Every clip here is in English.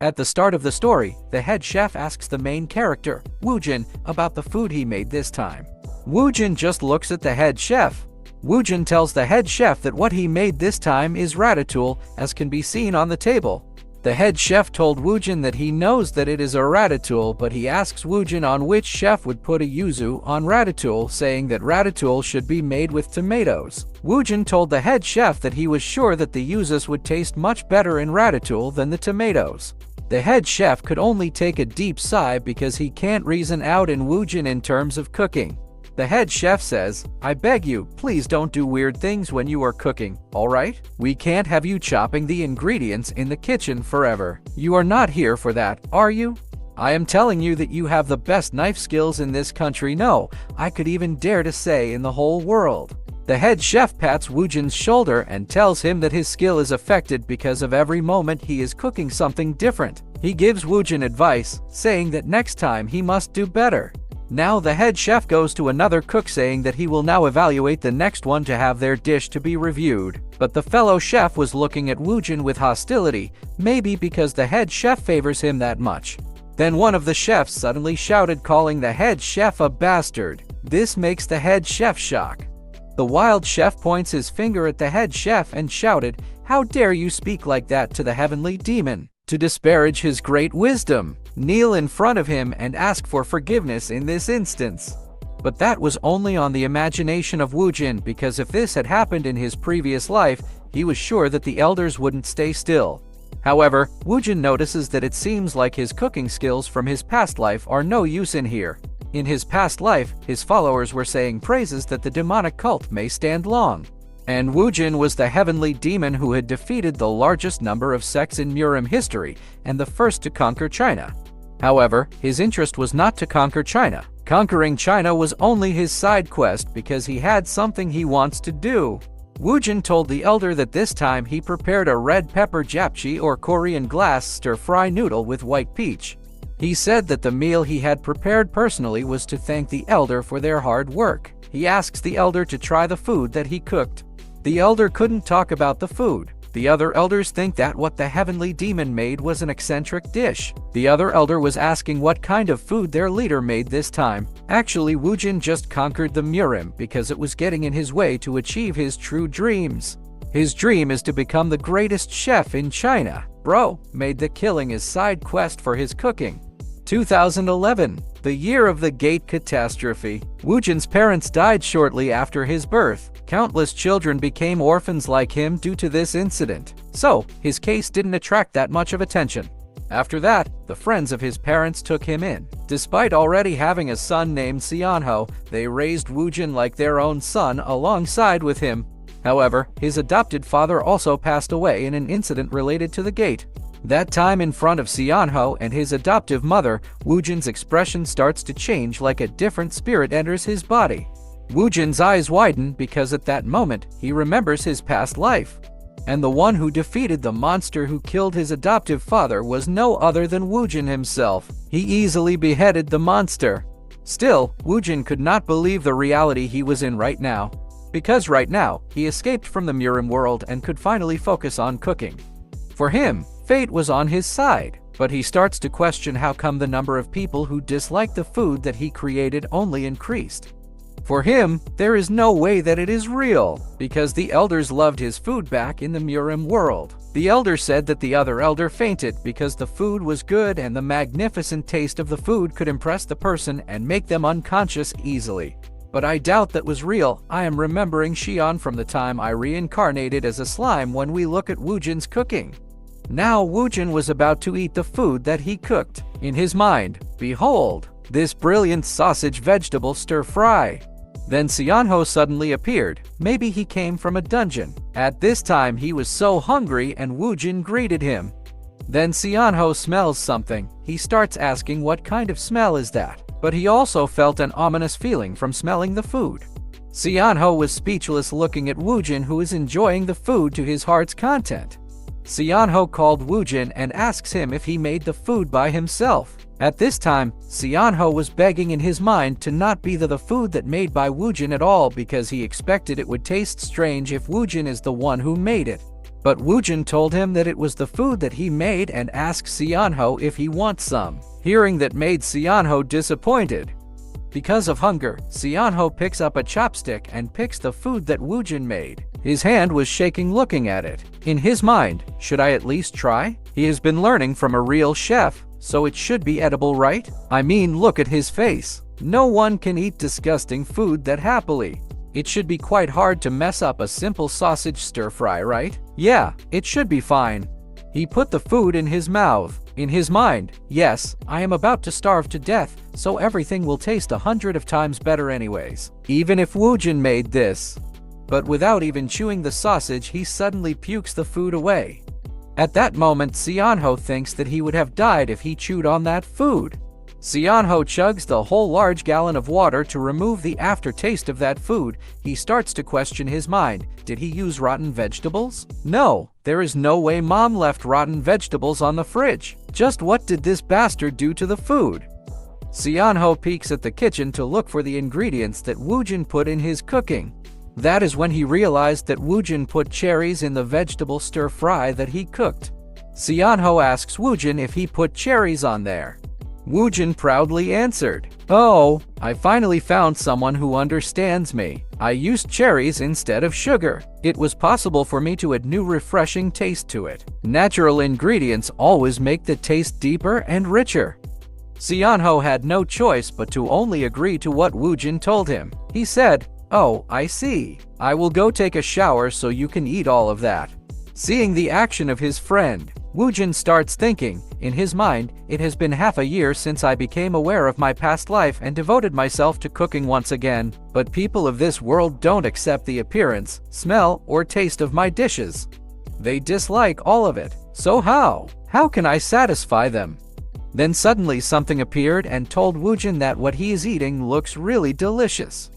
At the start of the story, the head chef asks the main character, Woojin, about the food he made this time. Woojin just looks at the head chef. Woojin tells the head chef that what he made this time is ratatouille, as can be seen on the table. The head chef told Woojin that he knows that it is a ratatouille, but he asks Woojin on which chef would put a yuzu on ratatouille, saying that ratatouille should be made with tomatoes. Woojin told the head chef that he was sure that the yuzus would taste much better in ratatouille than the tomatoes. The head chef could only take a deep sigh because he can't reason out in Woojin in terms of cooking. The head chef says, "I beg you, please don't do weird things when you are cooking, alright? We can't have you chopping the ingredients in the kitchen forever. You are not here for that, are you? I am telling you that you have the best knife skills in this country, no, I could even dare to say in the whole world." The head chef pats Woojin's shoulder and tells him that his skill is affected because of every moment he is cooking something different. He gives Woojin advice, saying that next time he must do better. Now the head chef goes to another cook saying that he will now evaluate the next one to have their dish to be reviewed. But the fellow chef was looking at Woojin with hostility, maybe because the head chef favors him that much. Then one of the chefs suddenly shouted, calling the head chef a bastard. This makes the head chef shock. The wild chef points his finger at the head chef and shouted, "How dare you speak like that to the heavenly demon? To disparage his great wisdom. Kneel in front of him and ask for forgiveness in this instance." But that was only on the imagination of Woojin, because if this had happened in his previous life, he was sure that the elders wouldn't stay still. However, Woojin notices that it seems like his cooking skills from his past life are no use in here. In his past life, his followers were saying praises that the demonic cult may stand long. And Woojin was the heavenly demon who had defeated the largest number of sects in Murim history and the first to conquer China. However, his interest was not to conquer China. Conquering China was only his side quest because he had something he wants to do. Woojin told the elder that this time he prepared a red pepper japchae or Korean glass stir-fry noodle with white peach. He said that the meal he had prepared personally was to thank the elder for their hard work. He asks the elder to try the food that he cooked. The elder couldn't talk about the food. The other elders think that what the heavenly demon made was an eccentric dish. The other elder was asking what kind of food their leader made this time. Actually, Woojin just conquered the Murim because it was getting in his way to achieve his true dreams. His dream is to become the greatest chef in China. Bro made the killing his side quest for his cooking. 2011, the year of the Gate catastrophe. Woojin's parents died shortly after his birth. Countless children became orphans like him due to this incident, so his case didn't attract that much of attention. After that, the friends of his parents took him in. Despite already having a son named Cheon, they raised Woojin like their own son alongside with him. However, his adopted father also passed away in an incident related to the gate. That time in front of Cheon and his adoptive mother, Woojin's expression starts to change like a different spirit enters his body. Woojin's eyes widen because at that moment, he remembers his past life. And the one who defeated the monster who killed his adoptive father was no other than Woojin himself. He easily beheaded the monster. Still, Woojin could not believe the reality he was in right now. Because right now, he escaped from the Murim world and could finally focus on cooking. For him, fate was on his side, but he starts to question how come the number of people who dislike the food that he created only increased. For him, there is no way that it is real, because the elders loved his food back in the Murim world. The elder said that the other elder fainted because the food was good and the magnificent taste of the food could impress the person and make them unconscious easily. But I doubt that was real. I am remembering Cheon from the time I reincarnated as a slime when we look at Woojin's cooking. Now Woojin was about to eat the food that he cooked. In his mind, behold, this brilliant sausage vegetable stir-fry. Then Cheon suddenly appeared. Maybe he came from a dungeon. At this time he was so hungry and Woojin greeted him. Then Cheon smells something. He starts asking what kind of smell is that. But he also felt an ominous feeling from smelling the food. Cheon was speechless looking at Woojin, who is enjoying the food to his heart's content. Cheon called Woojin and asks him if he made the food by himself. At this time, Cheon was begging in his mind to not be the food that made by Woojin at all because he expected it would taste strange if Woojin is the one who made it. But Woojin told him that it was the food that he made and asked Seonho if he wants some. Hearing that made Seonho disappointed. Because of hunger, Seonho picks up a chopstick and picks the food that Woojin made. His hand was shaking looking at it. In his mind, should I at least try? He has been learning from a real chef, so it should be edible, right? I mean, look at his face. No one can eat disgusting food that happily. It should be quite hard to mess up a simple sausage stir-fry, right? Yeah, it should be fine. He put the food in his mouth. In his mind, yes, I am about to starve to death, so everything will taste 100 times better anyways. Even if Woojin made this. But without even chewing the sausage, he suddenly pukes the food away. At that moment, Seonho thinks that he would have died if he chewed on that food. Seonho chugs the whole large gallon of water to remove the aftertaste of that food. He starts to question his mind. Did he use rotten vegetables? No, there is no way mom left rotten vegetables on the fridge. Just what did this bastard do to the food? Seonho peeks at the kitchen to look for the ingredients that Woojin put in his cooking. That is when he realized that Woojin put cherries in the vegetable stir-fry that he cooked. Seonho asks Woojin if he put cherries on there. Woojin proudly answered, "Oh, I finally found someone who understands me. I used cherries instead of sugar. It was possible for me to add new refreshing taste to it. Natural ingredients always make the taste deeper and richer." Seonho had no choice but to only agree to what Woojin told him. He said, "Oh, I see. I will go take a shower so you can eat all of that." Seeing the action of his friend, Woojin starts thinking, in his mind, it has been half a year since I became aware of my past life and devoted myself to cooking once again, but people of this world don't accept the appearance, smell, or taste of my dishes. They dislike all of it. So how can I satisfy them? Then suddenly something appeared and told Woojin that what he is eating looks really delicious.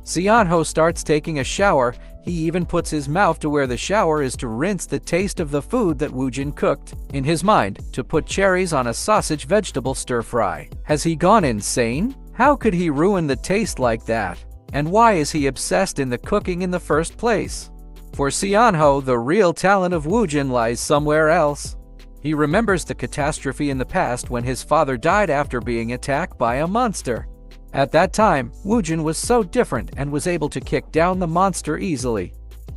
Seonho starts taking a shower. He even puts his mouth to where the shower is to rinse the taste of the food that Woojin cooked. In his mind, to put cherries on a sausage vegetable stir-fry. Has he gone insane? How could he ruin the taste like that? And why is he obsessed in the cooking in the first place? For Seonho, the real talent of Woojin lies somewhere else. He remembers the catastrophe in the past when his father died after being attacked by a monster. At that time, Woojin was so different and was able to kick down the monster easily.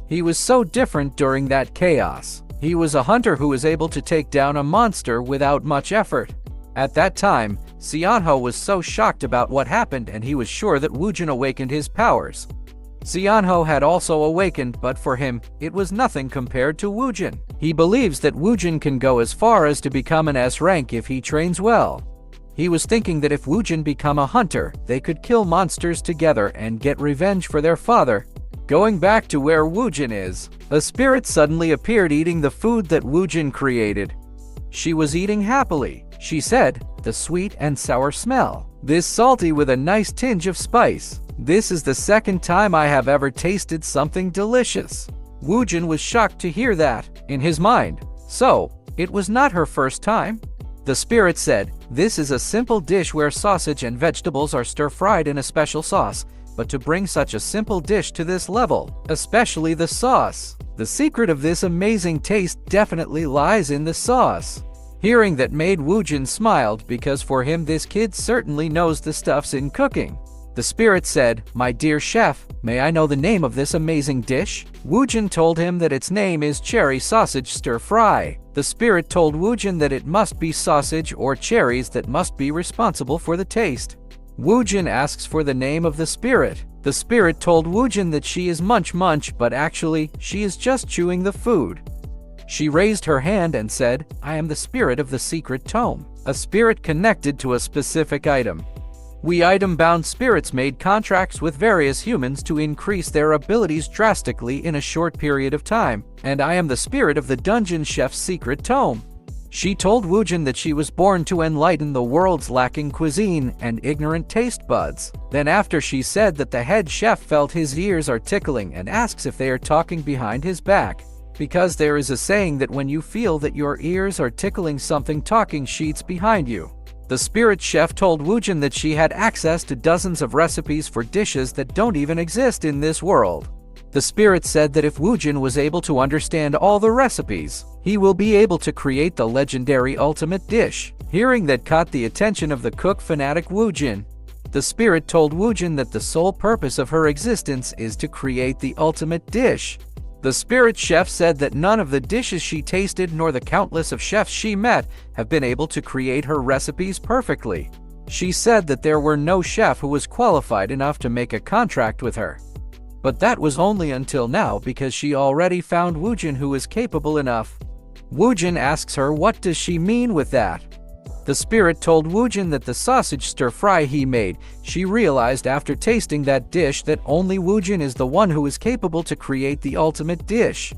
He was so different during that chaos. He was a hunter who was able to take down a monster without much effort. At that time, Seonho was so shocked about what happened and he was sure that Woojin awakened his powers. Seonho had also awakened, but for him, it was nothing compared to Woojin. He believes that Woojin can go as far as to become an S rank if he trains well. He was thinking that if Woojin become a hunter, they could kill monsters together and get revenge for their father. Going back to where Woojin is, a spirit suddenly appeared eating the food that Woojin created. She was eating happily. She said, "The sweet and sour smell. This salty with a nice tinge of spice. This is the second time I have ever tasted something delicious." Woojin was shocked to hear that. In his mind, so, it was not her first time? The spirit said, "This is a simple dish where sausage and vegetables are stir-fried in a special sauce, but to bring such a simple dish to this level, especially the sauce, the secret of this amazing taste definitely lies in the sauce." Hearing that made Woojin smiled because for him this kid certainly knows the stuffs in cooking. The spirit said, "My dear chef, may I know the name of this amazing dish?" Woojin told him that its name is cherry sausage stir-fry. The spirit told Woojin that it must be sausage or cherries that must be responsible for the taste. Woojin asks for the name of the spirit. The spirit told Woojin that she is Munch Munch, but actually, she is just chewing the food. She raised her hand and said, "I am the spirit of the secret tome, a spirit connected to a specific item. We item-bound spirits made contracts with various humans to increase their abilities drastically in a short period of time, and I am the spirit of the dungeon chef's secret tome." She told Woojin that she was born to enlighten the world's lacking cuisine and ignorant taste buds. Then after she said that the head chef felt his ears are tickling and asks if they are talking behind his back. Because there is a saying that when you feel that your ears are tickling something talking sheets behind you. The spirit chef told Woojin that she had access to dozens of recipes for dishes that don't even exist in this world. The spirit said that if Woojin was able to understand all the recipes, he will be able to create the legendary ultimate dish. Hearing that caught the attention of the cook fanatic Woojin. The spirit told Woojin that the sole purpose of her existence is to create the ultimate dish. The spirit chef said that none of the dishes she tasted nor the countless of chefs she met have been able to create her recipes perfectly. She said that there were no chef who was qualified enough to make a contract with her. But that was only until now because she already found Woojin who is capable enough. Woojin asks her what does she mean with that. The spirit told Woojin that the sausage stir-fry he made, she realized after tasting that dish that only Woojin is the one who is capable to create the ultimate dish.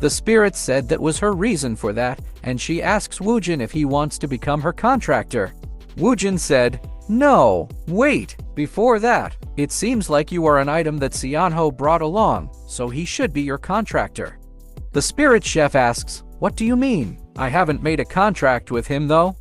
The spirit said that was her reason for that, and she asks Woojin if he wants to become her contractor. Woojin said, "No, wait, before that, it seems like you are an item that Cheon brought along, so he should be your contractor." The spirit chef asks, "What do you mean? I haven't made a contract with him though."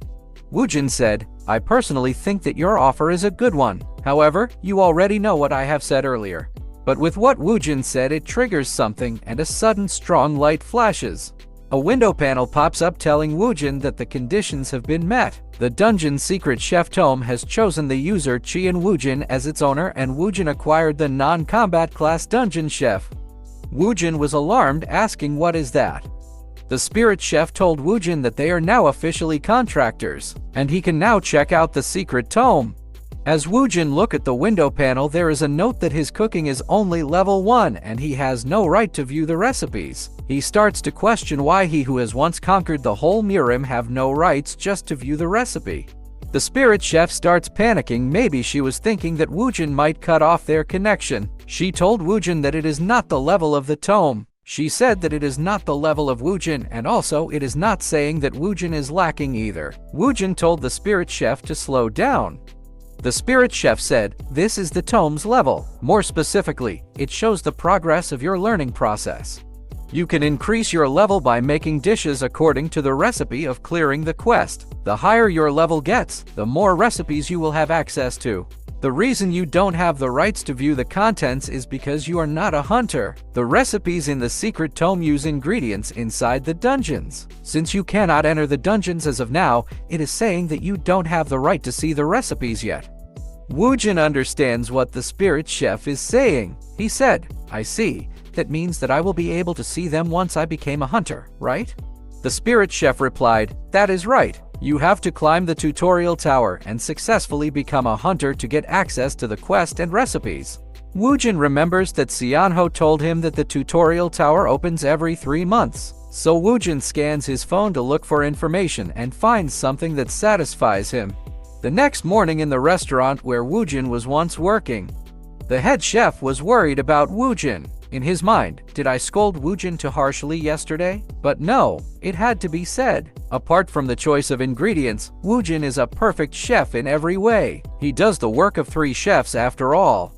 Woojin said, "I personally think that your offer is a good one. However, you already know what I have said earlier." But with what Woojin said, it triggers something and a sudden strong light flashes. A window panel pops up telling Woojin that the conditions have been met. The dungeon's secret chef Tome has chosen the user Cheon Woojin as its owner, and Woojin acquired the non-combat class dungeon chef. Woojin was alarmed, asking what is that? The spirit chef told Woojin that they are now officially contractors, and he can now check out the secret tome. As Woojin look at the window panel, there is a note that his cooking is only level 1 and he has no right to view the recipes. He starts to question why he who has once conquered the whole Mirim have no rights just to view the recipe. The spirit chef starts panicking. Maybe she was thinking that Woojin might cut off their connection. She told Woojin that it is not the level of the tome. She said that it is not the level of Woojin, and also it is not saying that Woojin is lacking either. Woojin told the spirit chef to slow down. The spirit chef said, "This is the tome's level. More specifically, it shows the progress of your learning process. You can increase your level by making dishes according to the recipe of clearing the quest. The higher your level gets, the more recipes you will have access to. The reason you don't have the rights to view the contents is because you are not a hunter. The recipes in the secret tome use ingredients inside the dungeons. Since you cannot enter the dungeons as of now, it is saying that you don't have the right to see the recipes yet." Woojin understands what the spirit chef is saying. He said, "I see. That means that I will be able to see them once I became a hunter, right?" The spirit chef replied, "That is right. You have to climb the tutorial tower and successfully become a hunter to get access to the quest and recipes." Woojin remembers that Cheon told him that the tutorial tower opens every 3 months. So Woojin scans his phone to look for information and finds something that satisfies him. The next morning in the restaurant where Woojin was once working, the head chef was worried about Woojin. In his mind, did I scold Woojin too harshly yesterday? But no, it had to be said. Apart from the choice of ingredients, Woojin is a perfect chef in every way. He does the work of 3 chefs after all.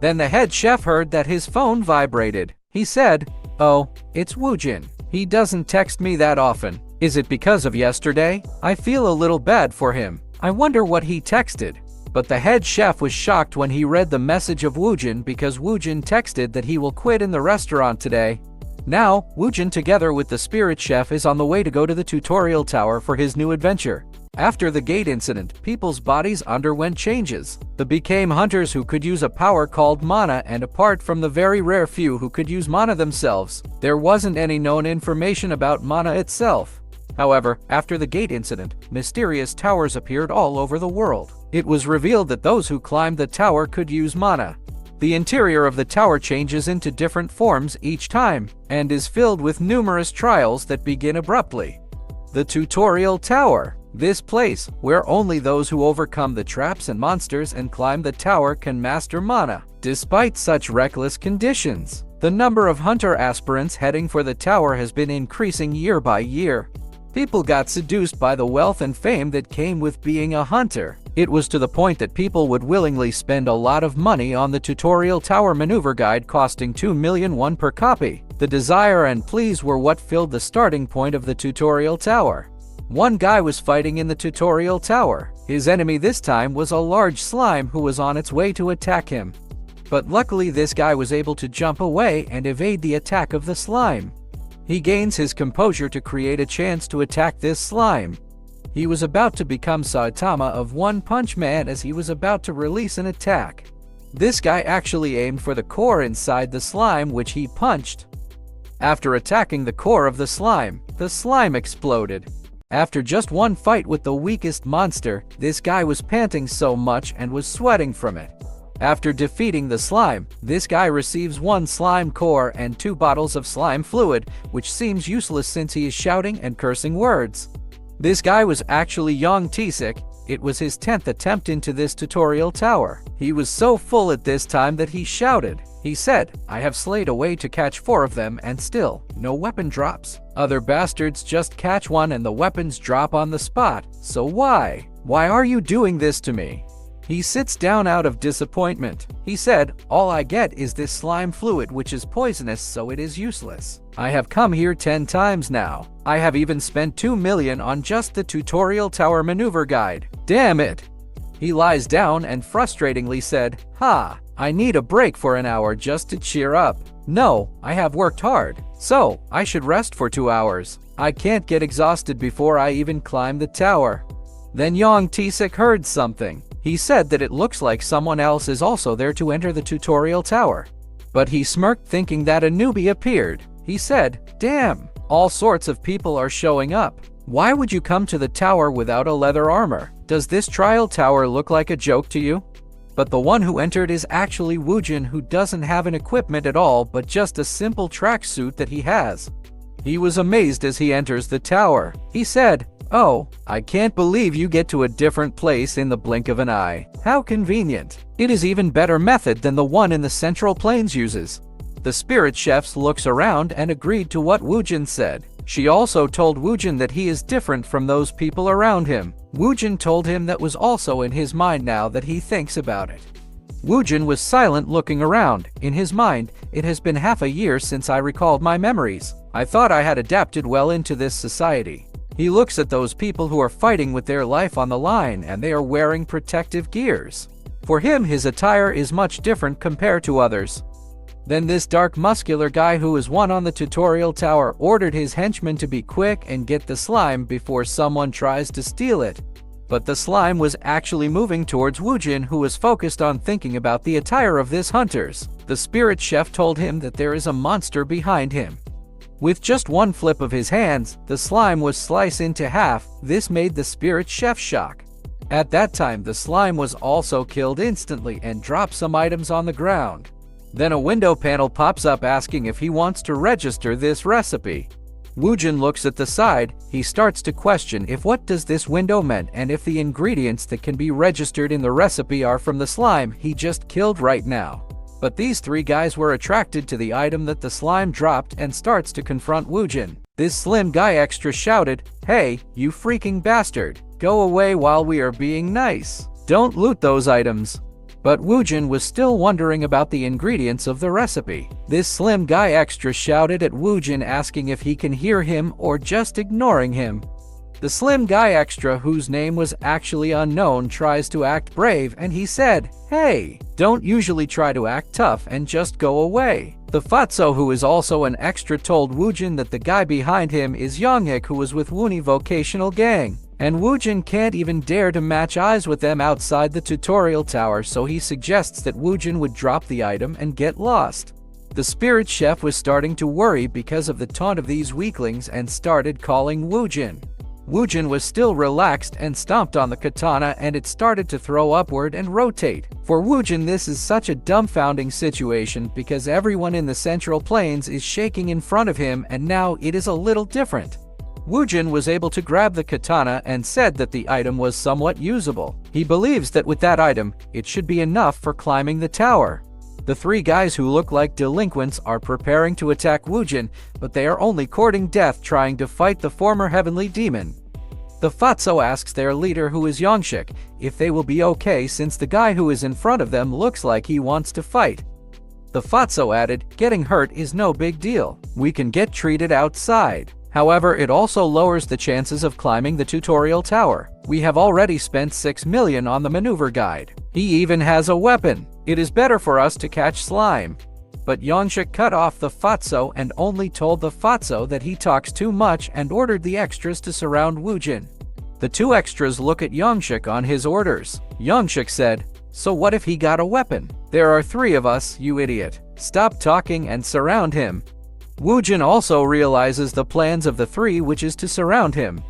Then the head chef heard that his phone vibrated. He said, "Oh, it's Woojin. He doesn't text me that often. Is it because of yesterday? I feel a little bad for him. I wonder what he texted." But the head chef was shocked when he read the message of Woojin because Woojin texted that he will quit in the restaurant today. Now, Woojin together with the spirit chef is on the way to go to the tutorial tower for his new adventure. After the gate incident, people's bodies underwent changes. They became hunters who could use a power called mana, and apart from the very rare few who could use mana themselves, there wasn't any known information about mana itself. However, after the gate incident, mysterious towers appeared all over the world. It was revealed that those who climbed the tower could use mana. The interior of the tower changes into different forms each time, and is filled with numerous trials that begin abruptly. The tutorial tower. This place, where only those who overcome the traps and monsters and climb the tower can master mana. Despite such reckless conditions, the number of hunter aspirants heading for the tower has been increasing year by year. People got seduced by the wealth and fame that came with being a hunter. It was to the point that people would willingly spend a lot of money on the tutorial tower maneuver guide costing 2 million won per copy. The desire and pleas were what filled the starting point of the tutorial tower. One guy was fighting in the tutorial tower. His enemy this time was a large slime who was on its way to attack him. but luckily this guy was able to jump away and evade the attack of the slime. He gains his composure to create a chance to attack this slime. He was about to become Saitama of One Punch Man as he was about to release an attack. This guy actually aimed for the core inside the slime, which he punched. After attacking the core of the slime exploded. After just one fight with the weakest monster, this guy was panting so much and was sweating from it. After defeating the slime, this guy receives one slime core and 2 bottles of slime fluid, which seems useless since he is shouting and cursing words. This guy was actually Young Tisik. It was his 10th attempt into this tutorial tower. He was so full at this time that he shouted. He said, "I have slayed a way to catch 4 of them and still, no weapon drops. Other bastards just catch one and the weapons drop on the spot. So why? Why are you doing this to me?" He sits down out of disappointment. He said, "All I get is this slime fluid which is poisonous, so it is useless. I have come here 10 times now. I have even spent 2 million on just the tutorial tower maneuver guide. Damn it." He lies down and frustratingly said, "Ha, I need a break for an hour just to cheer up. No, I have worked hard, so I should rest for 2 hours. I can't get exhausted before I even climb the tower." Then Young Tisik heard something. He said that it looks like someone else is also there to enter the tutorial tower. But he smirked thinking that a newbie appeared. He said, "Damn, all sorts of people are showing up. Why would you come to the tower without a leather armor? Does this trial tower look like a joke to you?" But the one who entered is actually Woojin, who doesn't have an equipment at all but just a simple tracksuit that he has. He was amazed as he enters the tower. He said, "Oh, I can't believe you get to a different place in the blink of an eye. How convenient. It is even better method than the one in the Central Plains uses." The spirit chefs looks around and agreed to what Woojin said. She also told Woojin that he is different from those people around him. Woojin told him that was also in his mind now that he thinks about it. Woojin was silent looking around. In his mind, "It has been half a year since I recalled my memories. I thought I had adapted well into this society." He looks at those people who are fighting with their life on the line and they are wearing protective gears. For him, his attire is much different compared to others. Then this dark muscular guy who is one on the tutorial tower ordered his henchmen to be quick and get the slime before someone tries to steal it. But the slime was actually moving towards Woojin, who was focused on thinking about the attire of this hunters. The spirit chef told him that there is a monster behind him. With just one flip of his hands, the slime was sliced into half. This made the spirit chef shock. At that time, the slime was also killed instantly and dropped some items on the ground. Then a window panel pops up asking if he wants to register this recipe. Woojin looks at the side. He starts to question if what does this window meant and if the ingredients that can be registered in the recipe are from the slime he just killed right now. But these 3 guys were attracted to the item that the slime dropped and starts to confront Woojin. This slim guy extra shouted, "Hey, you freaking bastard! Go away while we are being nice. Don't loot those items." But Woojin was still wondering about the ingredients of the recipe. This slim guy extra shouted at Woojin asking if he can hear him or just ignoring him. The slim guy extra, whose name was actually unknown, tries to act brave and he said, "Hey, don't usually try to act tough and just go away." The Fatso, who is also an extra, told Woojin that the guy behind him is Younghik, who was with Wooni Vocational Gang. And Woojin can't even dare to match eyes with them outside the tutorial tower, so he suggests that Woojin would drop the item and get lost. The spirit chef was starting to worry because of the taunt of these weaklings and started calling Woojin. Woojin was still relaxed and stomped on the katana and it started to throw upward and rotate. For Woojin, this is such a dumbfounding situation because everyone in the Central Plains is shaking in front of him and now it is a little different. Woojin was able to grab the katana and said that the item was somewhat usable. He believes that with that item, it should be enough for climbing the tower. The 3 guys who look like delinquents are preparing to attack Woojin, but they are only courting death trying to fight the former heavenly demon. The Fatso asks their leader, who is Youngshik, if they will be okay since the guy who is in front of them looks like he wants to fight. The Fatso added, "Getting hurt is no big deal. We can get treated outside." However, it also lowers the chances of climbing the tutorial tower. We have already spent 6 million on the maneuver guide. He even has a weapon. It is better for us to catch slime. But Yongshik cut off the fatso and only told the fatso that he talks too much and ordered the extras to surround Woojin. The two extras look at Yongshik on his orders. Yongshik said, "So what if he got a weapon? There are 3 of us, you idiot. Stop talking and surround him." Woojin also realizes the plans of the 3, which is to surround him.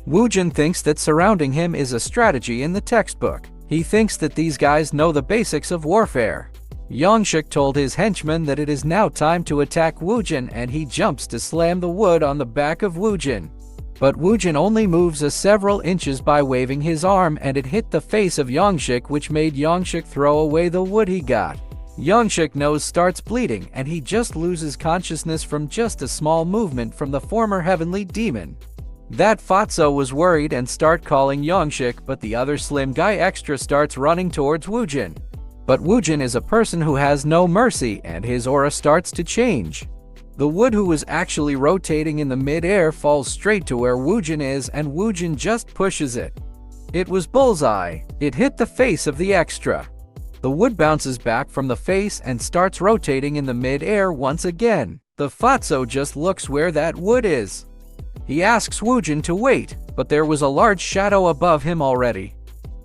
Woojin thinks that surrounding him is a strategy in the textbook. He thinks that these guys know the basics of warfare. Yongshik told his henchman that it is now time to attack Woojin, and he jumps to slam the wood on the back of Woojin. But Woojin only moves a several inches by waving his arm, and it hit the face of Yongshik, which made Yongshik throw away the wood he got. Yongshik's nose starts bleeding, and he just loses consciousness from just a small movement from the former heavenly demon. That fatso was worried and start calling Yongshik, but the other slim guy extra starts running towards Woojin. But Woojin is a person who has no mercy, and his aura starts to change. The wood who was actually rotating in the mid-air falls straight to where Woojin is, and Woojin just pushes it. It was bullseye. It hit the face of the extra. The wood bounces back from the face and starts rotating in the mid-air once again. The fatso just looks where that wood is. He asks Woojin to wait, but there was a large shadow above him already.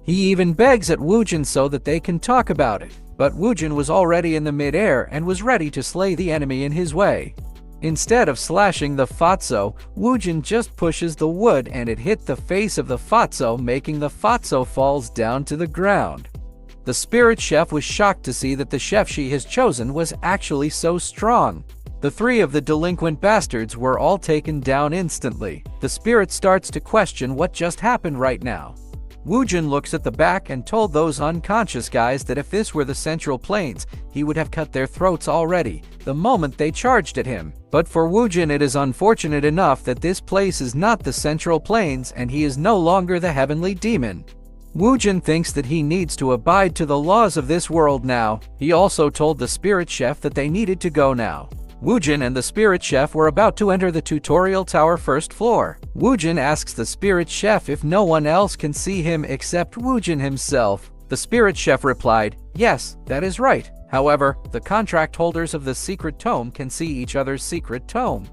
He even begs at Woojin so that they can talk about it, but Woojin was already in the mid-air and was ready to slay the enemy in his way. Instead of slashing the fatso, Woojin just pushes the wood and it hit the face of the fatso, making the fatso falls down to the ground. The spirit chef was shocked to see that the chef she has chosen was actually so strong. The 3 of the delinquent bastards were all taken down instantly. The spirit starts to question what just happened right now. Woojin looks at the back and told those unconscious guys that if this were the Central Plains, he would have cut their throats already, the moment they charged at him. But for Woojin, it is unfortunate enough that this place is not the Central Plains and he is no longer the heavenly demon. Woojin thinks that he needs to abide to the laws of this world now. He also told the spirit chef that they needed to go now. Woojin and the spirit chef were about to enter the tutorial tower first floor. Woojin asks the spirit chef if no one else can see him except Woojin himself. The spirit chef replied, "Yes, that is right. However, the contract holders of the secret tome can see each other's secret tome."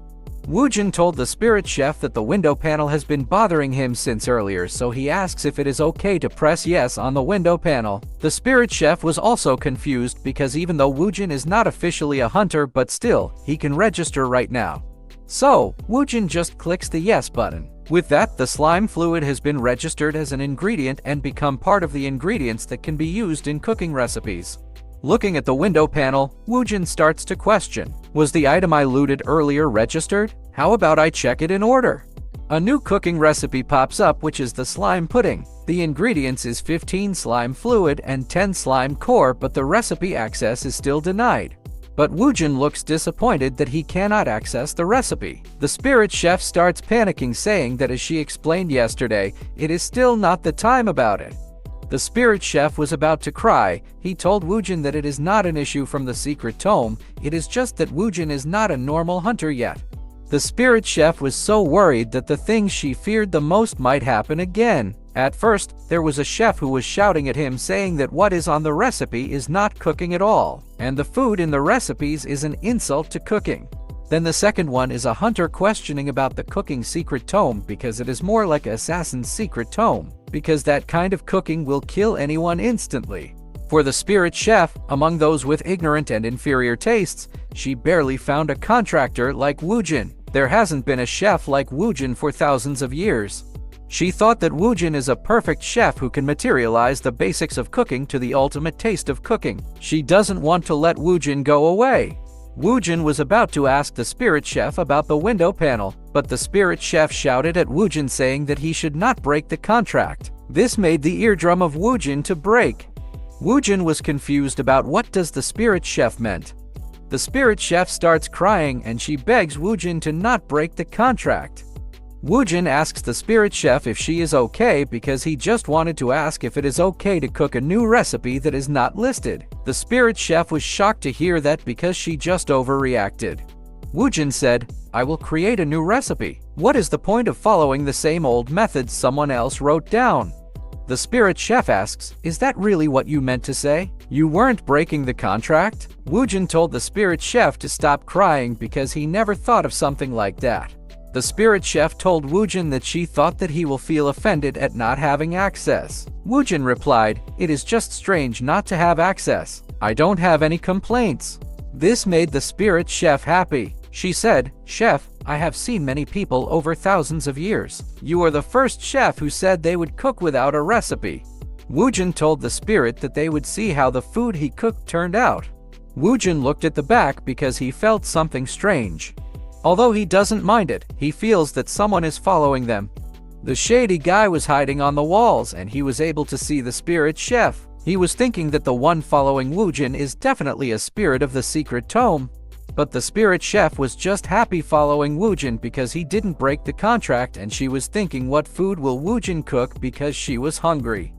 Woojin told the spirit chef that the window panel has been bothering him since earlier, so he asks if it is okay to press yes on the window panel. The spirit chef was also confused because even though Woojin is not officially a hunter, but still, he can register right now. So, Woojin just clicks the yes button. With that, the slime fluid has been registered as an ingredient and become part of the ingredients that can be used in cooking recipes. Looking at the window panel, Woojin starts to question, was the item I looted earlier registered? How about I check it in order? A new cooking recipe pops up, which is the slime pudding. The ingredients is 15 slime fluid and 10 slime core, but the recipe access is still denied. But Woojin looks disappointed that he cannot access the recipe. The spirit chef starts panicking, saying that as she explained yesterday, it is still not the time about it. The spirit chef was about to cry. He told Woojin that it is not an issue from the secret tome, it is just that Woojin is not a normal hunter yet. The spirit chef was so worried that the things she feared the most might happen again. At first, there was a chef who was shouting at him, saying that what is on the recipe is not cooking at all, and the food in the recipes is an insult to cooking. Then the second one is a hunter questioning about the cooking secret tome because it is more like Assassin's secret tome, because that kind of cooking will kill anyone instantly. For the spirit chef, among those with ignorant and inferior tastes, she barely found a contractor like Woojin. There hasn't been a chef like Woojin for thousands of years. She thought that Woojin is a perfect chef who can materialize the basics of cooking to the ultimate taste of cooking. She doesn't want to let Woojin go away. Woojin was about to ask the spirit chef about the window panel, but the spirit chef shouted at Woojin saying that he should not break the contract. This made the eardrum of Woojin to break. Woojin was confused about what does the spirit chef meant. The spirit chef starts crying and she begs Woojin to not break the contract. Woojin asks the spirit chef if she is okay because he just wanted to ask if it is okay to cook a new recipe that is not listed. The spirit chef was shocked to hear that because she just overreacted. Woojin said, "I will create a new recipe. What is the point of following the same old methods someone else wrote down?" The spirit chef asks, "Is that really what you meant to say? You weren't breaking the contract?" Woojin told the spirit chef to stop crying because he never thought of something like that. The spirit chef told Woojin that she thought that he will feel offended at not having access. Woojin replied, "It is just strange not to have access. I don't have any complaints." This made the spirit chef happy. She said, "Chef, I have seen many people over thousands of years. You are the first chef who said they would cook without a recipe." Woojin told the spirit that they would see how the food he cooked turned out. Woojin looked at the back because he felt something strange. Although he doesn't mind it, he feels that someone is following them. The shady guy was hiding on the walls and he was able to see the spirit chef. He was thinking that the one following Woojin is definitely a spirit of the secret tome. But the spirit chef was just happy following Woojin because he didn't break the contract, and she was thinking what food will Woojin cook because she was hungry.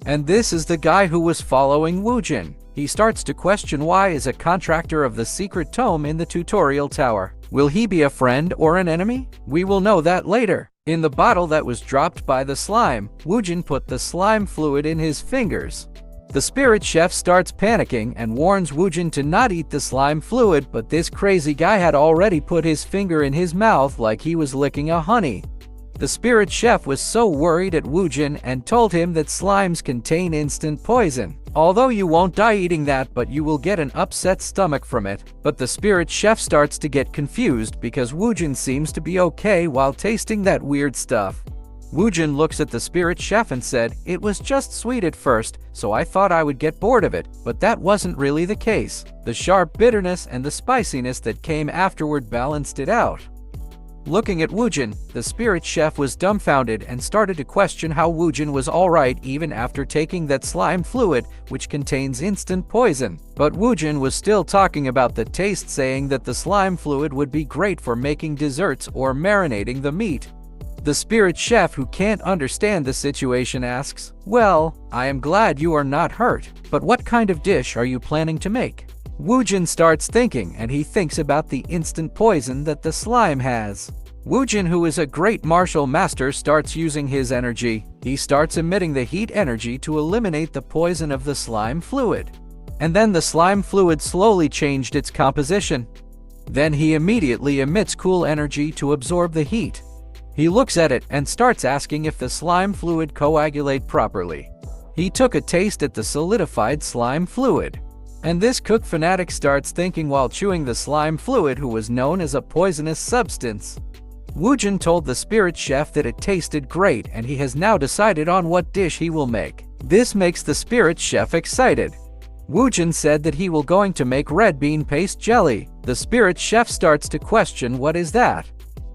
And this is the guy who was following Woojin. He starts to question why is a contractor of the secret tome in the tutorial tower. Will he be a friend or an enemy? We will know that later. In the bottle that was dropped by the slime, Woojin put the slime fluid in his fingers. The spirit chef starts panicking and warns Woojin to not eat the slime fluid, but this crazy guy had already put his finger in his mouth like he was licking a honey. The spirit chef was so worried at Woojin and told him that slimes contain instant poison. Although you won't die eating that, but you will get an upset stomach from it. But the spirit chef starts to get confused because Woojin seems to be okay while tasting that weird stuff. Woojin looks at the spirit chef and said, "It was just sweet at first, so I thought I would get bored of it, but that wasn't really the case. The sharp bitterness and the spiciness that came afterward balanced it out." Looking at Woojin, the spirit chef was dumbfounded and started to question how Woojin was alright even after taking that slime fluid, which contains instant poison. But Woojin was still talking about the taste, saying that the slime fluid would be great for making desserts or marinating the meat. The spirit chef, who can't understand the situation, asks, "Well, I am glad you are not hurt, but what kind of dish are you planning to make?" Woojin starts thinking, and he thinks about the instant poison that the slime has. Woojin, who is a great martial master, starts using his energy. He starts emitting the heat energy to eliminate the poison of the slime fluid. And then the slime fluid slowly changed its composition. Then he immediately emits cool energy to absorb the heat. He looks at it and starts asking if the slime fluid coagulate properly. He took a taste at the solidified slime fluid. And this cook fanatic starts thinking while chewing the slime fluid, who was known as a poisonous substance. Woojin told the spirit chef that it tasted great and he has now decided on what dish he will make. This makes the spirit chef excited. Woojin said that he will going to make red bean paste jelly. The spirit chef starts to question what is that.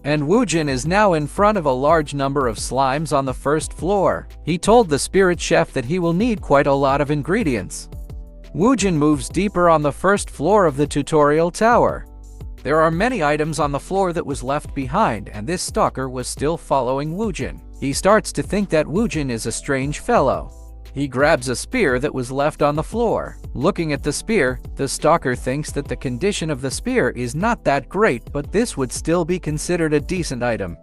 And Woojin is now in front of a large number of slimes on the first floor. He told the spirit chef that he will need quite a lot of ingredients. Woojin moves deeper on the first floor of the tutorial tower. There are many items on the floor that was left behind, and this stalker was still following Woojin. He starts to think that Woojin is a strange fellow. He grabs a spear that was left on the floor. Looking at the spear, the stalker thinks that the condition of the spear is not that great, but this would still be considered a decent item.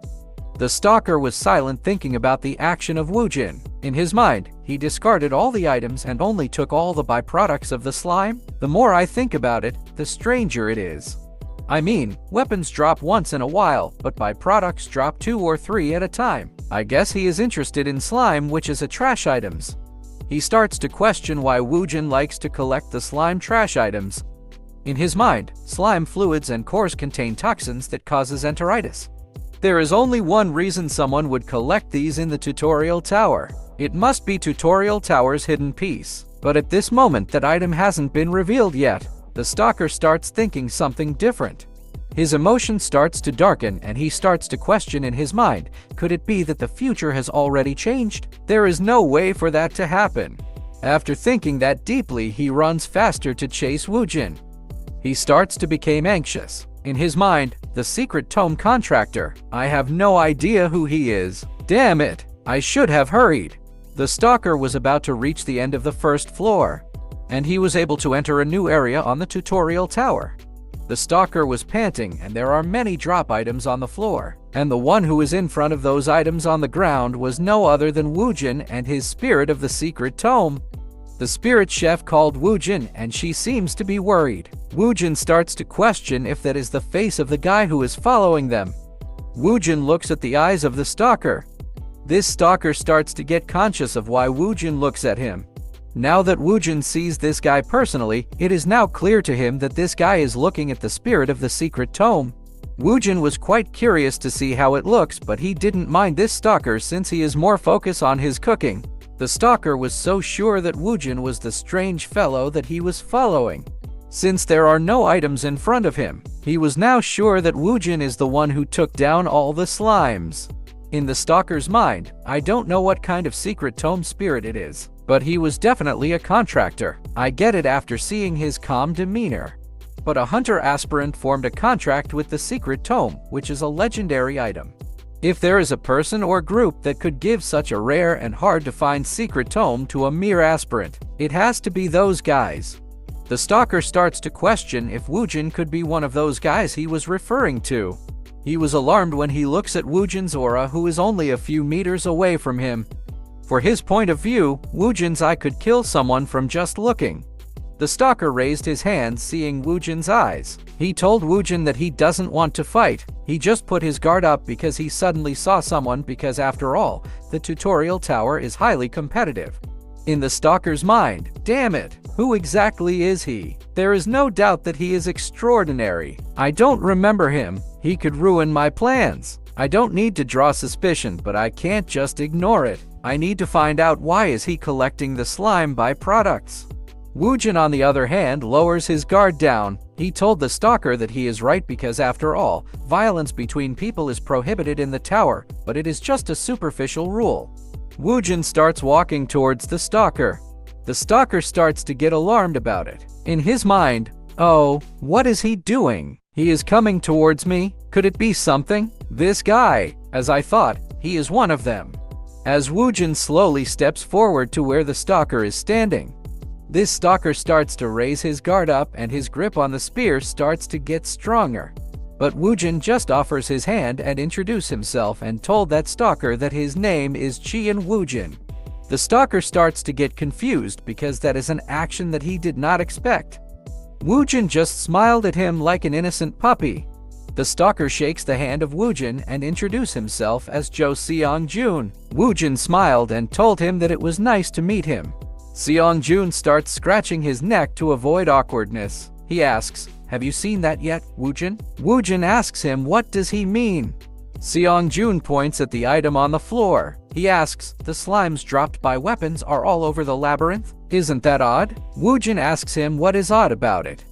The stalker was silent, thinking about the action of Woojin. In his mind, he discarded all the items and only took all the byproducts of the slime. The more I think about it, the stranger it is. I mean, weapons drop once in a while, but byproducts drop 2 or 3 at a time. I guess he is interested in slime, which is a trash items. He starts to question why Woojin likes to collect the slime trash items. In his mind, slime fluids and cores contain toxins that causes enteritis. There is only one reason someone would collect these in the tutorial tower. It must be tutorial tower's hidden piece. But at this moment, that item hasn't been revealed yet. The stalker starts thinking something different. His emotion starts to darken and he starts to question in his mind, could it be that the future has already changed? There is no way for that to happen. After thinking that deeply, he runs faster to chase Woojin. He starts to become anxious. In his mind, the secret tome contractor. I have no idea who he is. Damn it, I should have hurried. The stalker was about to reach the end of the first floor, and he was able to enter a new area on the tutorial tower. The stalker was panting, and there are many drop items on the floor. And the one who was in front of those items on the ground was no other than Woojin and his spirit of the secret tome. The spirit chef called Woojin, and she seems to be worried. Woojin starts to question if that is the face of the guy who is following them. Woojin looks at the eyes of the stalker. This stalker starts to get conscious of why Woojin looks at him. Now that Woojin sees this guy personally, it is now clear to him that this guy is looking at the spirit of the secret tome. Woojin was quite curious to see how it looks, but he didn't mind this stalker since he is more focused on his cooking. The stalker was so sure that Woojin was the strange fellow that he was following. Since there are no items in front of him, he was now sure that Woojin is the one who took down all the slimes. In the stalker's mind, I don't know what kind of secret tome spirit it is, but he was definitely a contractor. I get it after seeing his calm demeanor. But a hunter aspirant formed a contract with the secret tome, which is a legendary item. If there is a person or group that could give such a rare and hard-to-find secret tome to a mere aspirant, it has to be those guys. The stalker starts to question if Woojin could be one of those guys he was referring to. He was alarmed when he looks at Woojin's aura, who is only a few meters away from him. For his point of view, Woojin's eye could kill someone from just looking. The stalker raised his hand, seeing Woojin's eyes. He told Woojin that he doesn't want to fight. He just put his guard up because he suddenly saw someone, because after all, the tutorial tower is highly competitive. In the stalker's mind, damn it, who exactly is he? There is no doubt that he is extraordinary. I don't remember him. He could ruin my plans. I don't need to draw suspicion, but I can't just ignore it. I need to find out why is he collecting the slime byproducts. Woojin, on the other hand, lowers his guard down. He told the stalker that he is right because after all, violence between people is prohibited in the tower, but it is just a superficial rule. Woojin starts walking towards the stalker. The stalker starts to get alarmed about it. In his mind, oh, what is he doing? He is coming towards me. Could it be something? This guy, as I thought, he is one of them. As Woojin slowly steps forward to where the stalker is standing, this stalker starts to raise his guard up and his grip on the spear starts to get stronger. But Woojin just offers his hand and introduces himself and told that stalker that his name is Cheon Woojin. The stalker starts to get confused because that is an action that he did not expect. Woojin just smiled at him like an innocent puppy. The stalker shakes the hand of Woojin and introduces himself as Seong-jun. Woojin smiled and told him that it was nice to meet him. Seong-jun starts scratching his neck to avoid awkwardness. He asks, "Have you seen that yet, Woojin?" Woojin asks him what does he mean. Seong-jun points at the item on the floor. He asks, "The slimes dropped by weapons are all over the labyrinth? Isn't that odd?" Woojin asks him what is odd about it.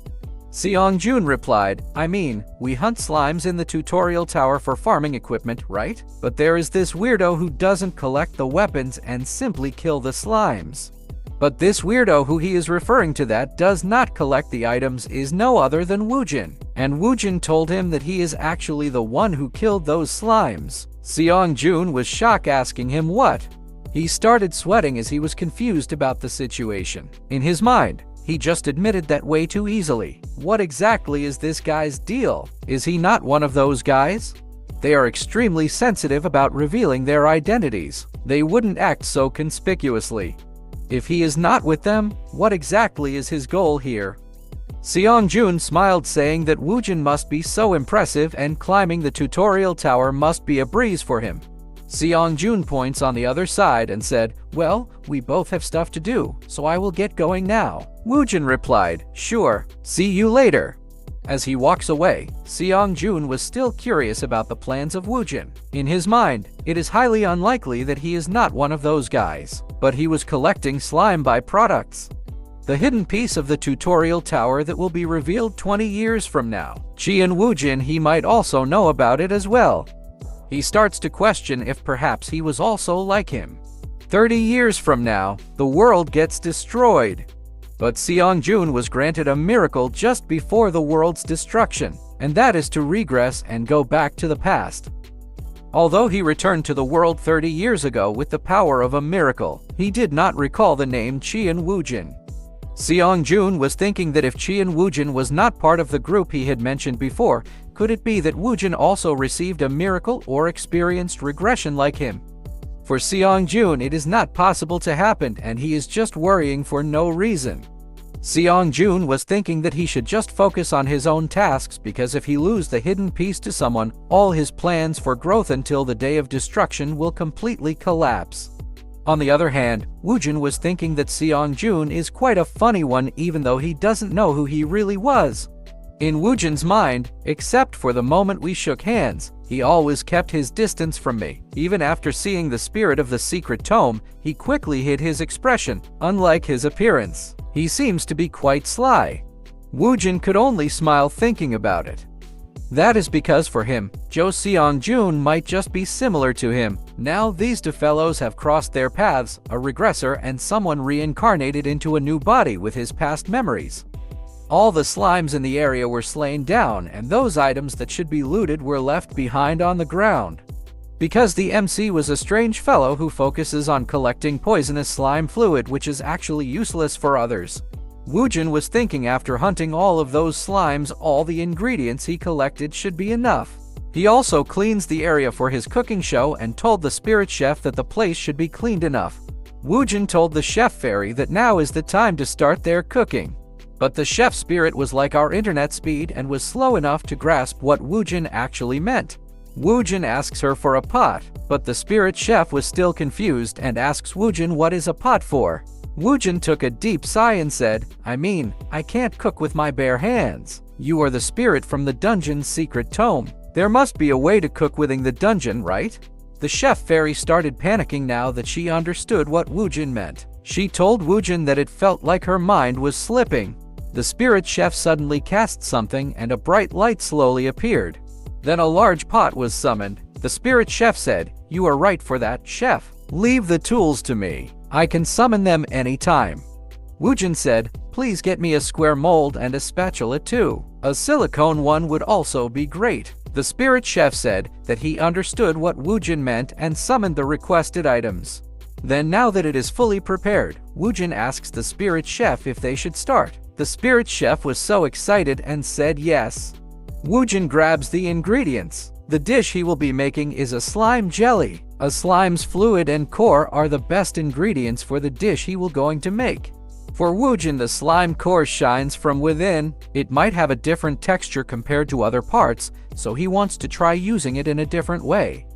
Seong-jun replied, "I mean, we hunt slimes in the tutorial tower for farming equipment, right? But there is this weirdo who doesn't collect the weapons and simply kill the slimes." But this weirdo who he is referring to that does not collect the items is no other than Woojin. And Woojin told him that he is actually the one who killed those slimes. Seong-jun was shocked, asking him what. He started sweating as he was confused about the situation. In his mind, he just admitted that way too easily. What exactly is this guy's deal? Is he not one of those guys? They are extremely sensitive about revealing their identities. They wouldn't act so conspicuously. If he is not with them, what exactly is his goal here? Seong-jun smiled, saying that Woojin must be so impressive and climbing the tutorial tower must be a breeze for him. Seong-jun points on the other side and said, "Well, we both have stuff to do, so I will get going now." Woojin replied, "Sure, see you later." As he walks away, Seong-jun was still curious about the plans of Woojin. In his mind, it is highly unlikely that he is not one of those guys, but he was collecting slime byproducts. The hidden piece of the tutorial tower that will be revealed 20 years from now. Cheon Woojin, he might also know about it as well. He starts to question if perhaps he was also like him. 30 years from now, the world gets destroyed. But Seong-jun was granted a miracle just before the world's destruction, and that is to regress and go back to the past. Although he returned to the world 30 years ago with the power of a miracle, he did not recall the name Cheon Woojin. Seong-jun was thinking that if Cheon Woojin was not part of the group he had mentioned before, could it be that Woojin also received a miracle or experienced regression like him? For Seong-jun, it is not possible to happen, and he is just worrying for no reason. Seong-jun was thinking that he should just focus on his own tasks, because if he loses the hidden piece to someone, all his plans for growth until the day of destruction will completely collapse. On the other hand, Woojin was thinking that Seong-jun is quite a funny one, even though he doesn't know who he really was. In Woojin's mind, except for the moment we shook hands, he always kept his distance from me. Even after seeing the spirit of the secret tome, he quickly hid his expression, unlike his appearance. He seems to be quite sly. Woojin could only smile thinking about it. That is because for him, Jo Seong-jun might just be similar to him. Now these two fellows have crossed their paths, a regressor and someone reincarnated into a new body with his past memories. All the slimes in the area were slain down, and those items that should be looted were left behind on the ground. Because the MC was a strange fellow who focuses on collecting poisonous slime fluid, which is actually useless for others. Woojin was thinking after hunting all of those slimes, all the ingredients he collected should be enough. He also cleans the area for his cooking show and told the spirit chef that the place should be cleaned enough. Woojin told the chef fairy that now is the time to start their cooking. But the chef spirit was like our internet speed and was slow enough to grasp what Woojin actually meant. Woojin asks her for a pot, but the spirit chef was still confused and asks Woojin what is a pot for. Woojin took a deep sigh and said, I can't cook with my bare hands. You are the spirit from the dungeon's secret tome. There must be a way to cook within the dungeon, right? The chef fairy started panicking now that she understood what Woojin meant. She told Woojin that it felt like her mind was slipping. The spirit chef suddenly cast something and a bright light slowly appeared. Then a large pot was summoned. The spirit chef said, "You are right for that, chef. Leave the tools to me. I can summon them anytime." Woojin said, "Please get me a square mold and a spatula too. A silicone one would also be great." The spirit chef said that he understood what Woojin meant and summoned the requested items. Then now that it is fully prepared, Woojin asks the spirit chef if they should start. The spirit chef was so excited and said yes. Woojin grabs the ingredients. The dish he will be making is a slime jelly. A slime's fluid and core are the best ingredients for the dish he will going to make. For Woojin, the slime core shines from within. It might have a different texture compared to other parts, so he wants to try using it in a different way.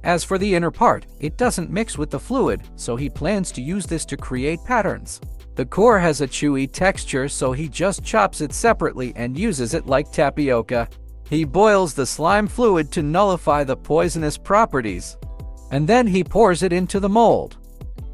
As for the inner part, it doesn't mix with the fluid, so he plans to use this to create patterns. The core has a chewy texture, so he just chops it separately and uses it like tapioca. He boils the slime fluid to nullify the poisonous properties, and then he pours it into the mold.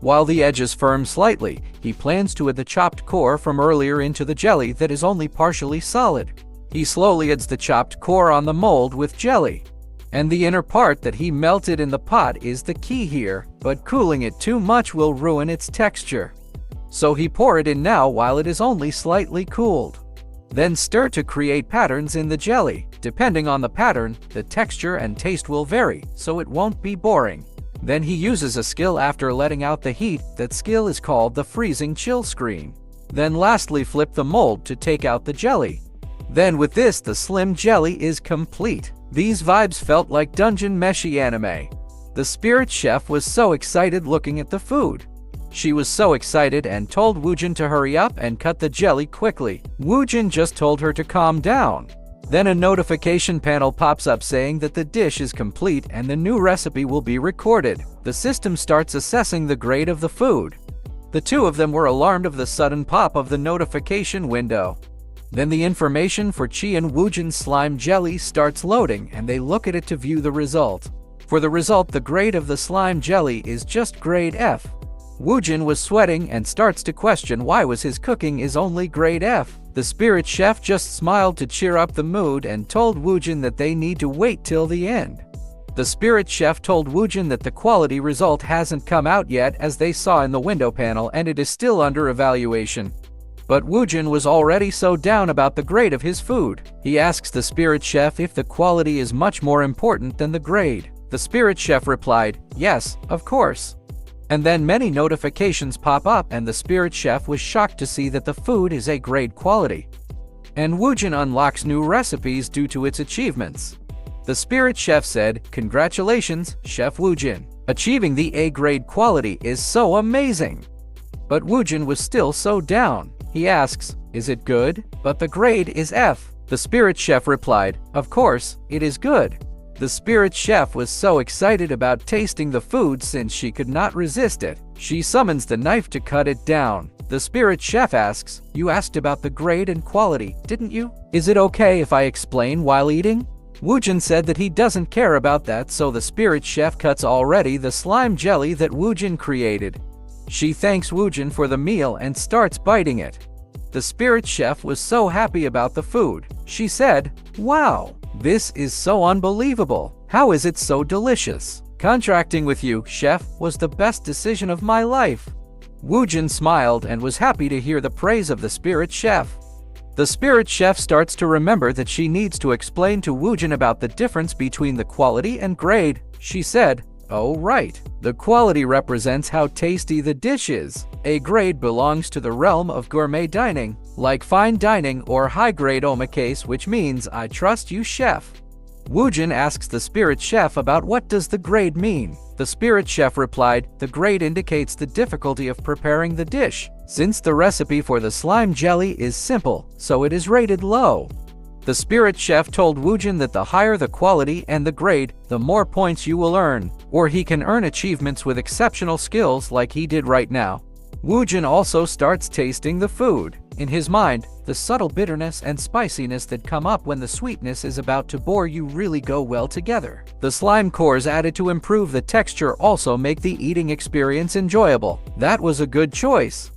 While the edges firm slightly, he plans to add the chopped core from earlier into the jelly that is only partially solid. He slowly adds the chopped core on the mold with jelly. And the inner part that he melted in the pot is the key here, but cooling it too much will ruin its texture. So he pour it in now while it is only slightly cooled. Then stir to create patterns in the jelly. Depending on the pattern, the texture and taste will vary, so it won't be boring. Then he uses a skill after letting out the heat. That skill is called the freezing chill screen. Then lastly flip the mold to take out the jelly. Then with this the slim jelly is complete. These vibes felt like dungeon meshy anime. The spirit chef was so excited looking at the food. She was so excited and told Woojin to hurry up and cut the jelly quickly. Woojin just told her to calm down. Then a notification panel pops up saying that the dish is complete and the new recipe will be recorded. The system starts assessing the grade of the food. The two of them were alarmed of the sudden pop of the notification window. Then the information for Cheon Woojin's slime jelly starts loading and they look at it to view the result. For the result, the grade of the slime jelly is just grade F. Woojin was sweating and starts to question why was his cooking is only grade F. The spirit chef just smiled to cheer up the mood and told Woojin that they need to wait till the end. The spirit chef told Woojin that the quality result hasn't come out yet as they saw in the window panel and it is still under evaluation. But Woojin was already so down about the grade of his food. He asks the spirit chef if the quality is much more important than the grade. The spirit chef replied, "Yes, of course." And then many notifications pop up and the spirit chef was shocked to see that the food is a grade quality. And Woojin unlocks new recipes due to its achievements. The spirit chef said, "Congratulations, Chef Woojin. Achieving the A-grade quality is so amazing." But Woojin was still so down. He asks, "Is it good?" "But the grade is F." The spirit chef replied, "Of course, it is good." The spirit chef was so excited about tasting the food since she could not resist it. She summons the knife to cut it down. The spirit chef asks, "You asked about the grade and quality, didn't you? Is it okay if I explain while eating?" Woojin said that he doesn't care about that, so the spirit chef cuts already the slime jelly that Woojin created. She thanks Woojin for the meal and starts biting it. The spirit chef was so happy about the food. She said, "Wow, this is so unbelievable. How is it so delicious? Contracting with you, chef, was the best decision of my life." Woojin smiled and was happy to hear the praise of the spirit chef. The spirit chef starts to remember that she needs to explain to Woojin about the difference between the quality and grade. She said, "Oh right, the quality represents how tasty the dish is. A grade belongs to the realm of gourmet dining, like fine dining or high-grade omakase, which means I trust you, chef." Woojin asks the spirit chef about what does the grade mean. The spirit chef replied, "The grade indicates the difficulty of preparing the dish. Since the recipe for the slime jelly is simple, so it is rated low." The spirit chef told Woojin that the higher the quality and the grade, the more points you will earn, or he can earn achievements with exceptional skills like he did right now. Woojin also starts tasting the food. In his mind, the subtle bitterness and spiciness that come up when the sweetness is about to bore you really go well together. The slime cores added to improve the texture also make the eating experience enjoyable. That was a good choice.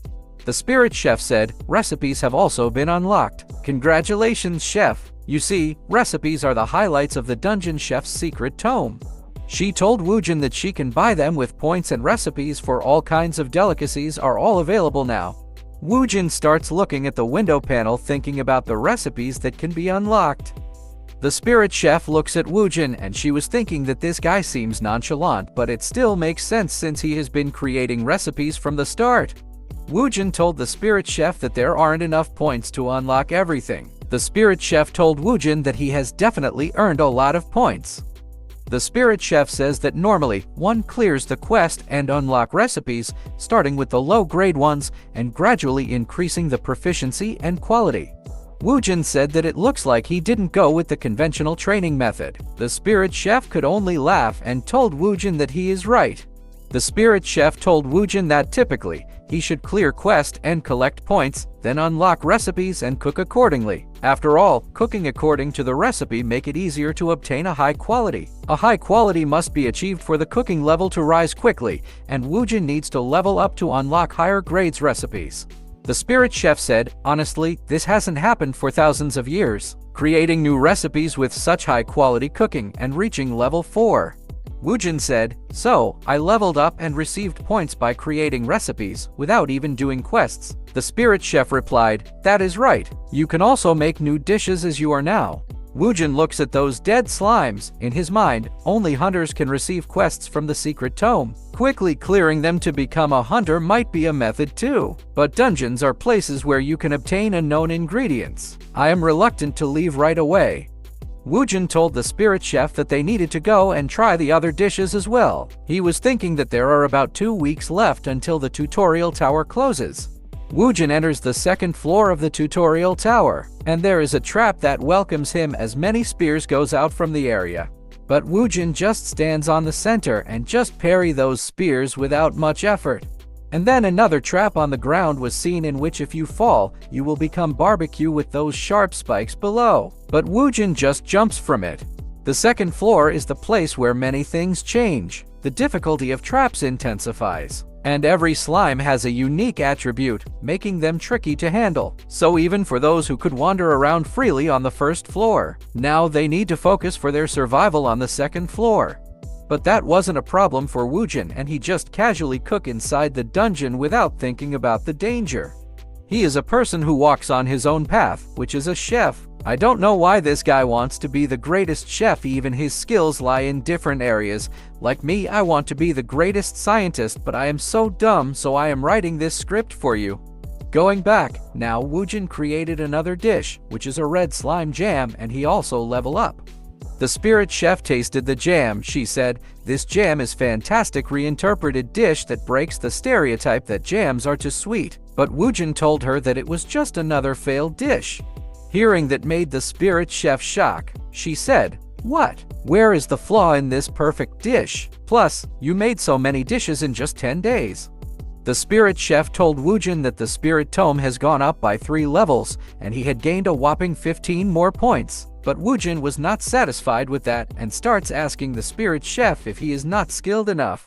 The spirit chef said, "Recipes have also been unlocked. Congratulations, chef. You see, recipes are the highlights of the dungeon chef's secret tome." She told Woojin that she can buy them with points, and recipes for all kinds of delicacies are all available now. Woojin starts looking at the window panel thinking about the recipes that can be unlocked. The spirit chef looks at Woojin and she was thinking that this guy seems nonchalant, but it still makes sense since he has been creating recipes from the start. Woojin told the spirit chef that there aren't enough points to unlock everything. The spirit chef told Woojin that he has definitely earned a lot of points. The spirit chef says that normally one clears the quest and unlock recipes, starting with the low-grade ones and gradually increasing the proficiency and quality. Woojin said that it looks like he didn't go with the conventional training method. The spirit chef could only laugh and told Woojin that he is right. The spirit chef told Woojin that typically, he should clear quest and collect points, then unlock recipes and cook accordingly. After all, cooking according to the recipe make it easier to obtain a high quality. A high quality must be achieved for the cooking level to rise quickly, and Woojin needs to level up to unlock higher grades recipes. The spirit chef said, "Honestly, this hasn't happened for thousands of years. Creating new recipes with such high quality cooking and reaching level 4. Woojin said, "So, I leveled up and received points by creating recipes without even doing quests." The spirit chef replied, "That is right. You can also make new dishes as you are now." Woojin looks at those dead slimes. In his mind, only hunters can receive quests from the secret tome. Quickly clearing them to become a hunter might be a method too. But dungeons are places where you can obtain unknown ingredients. I am reluctant to leave right away. Woojin told the spirit chef that they needed to go and try the other dishes as well. He was thinking that there are about 2 weeks left until the tutorial tower closes. Woojin enters the second floor of the tutorial tower, and there is a trap that welcomes him as many spears goes out from the area. But Woojin just stands on the center and just parry those spears without much effort. And then another trap on the ground was seen in which if you fall, you will become barbecue with those sharp spikes below. But Woojin just jumps from it. The second floor is the place where many things change. The difficulty of traps intensifies. And every slime has a unique attribute, making them tricky to handle. So even for those who could wander around freely on the first floor, now they need to focus for their survival on the second floor. But that wasn't a problem for Woojin, and he just casually cook inside the dungeon without thinking about the danger. He is a person who walks on his own path, which is a chef. I don't know why this guy wants to be the greatest chef, even his skills lie in different areas. Like me, I want to be the greatest scientist, but I am so dumb, so I am writing this script for you. Going back, now Woojin created another dish, which is a red slime jam, and he also level up. The spirit chef tasted the jam. She said, "This jam is fantastic reinterpreted dish that breaks the stereotype that jams are too sweet." But Woojin told her that it was just another failed dish. Hearing that made the spirit chef shock. She said, "What? Where is the flaw in this perfect dish? Plus, you made so many dishes in just 10 days." The spirit chef told Woojin that the spirit tome has gone up by 3 levels, and he had gained a whopping 15 more points. But Woojin was not satisfied with that and starts asking the spirit chef if he is not skilled enough.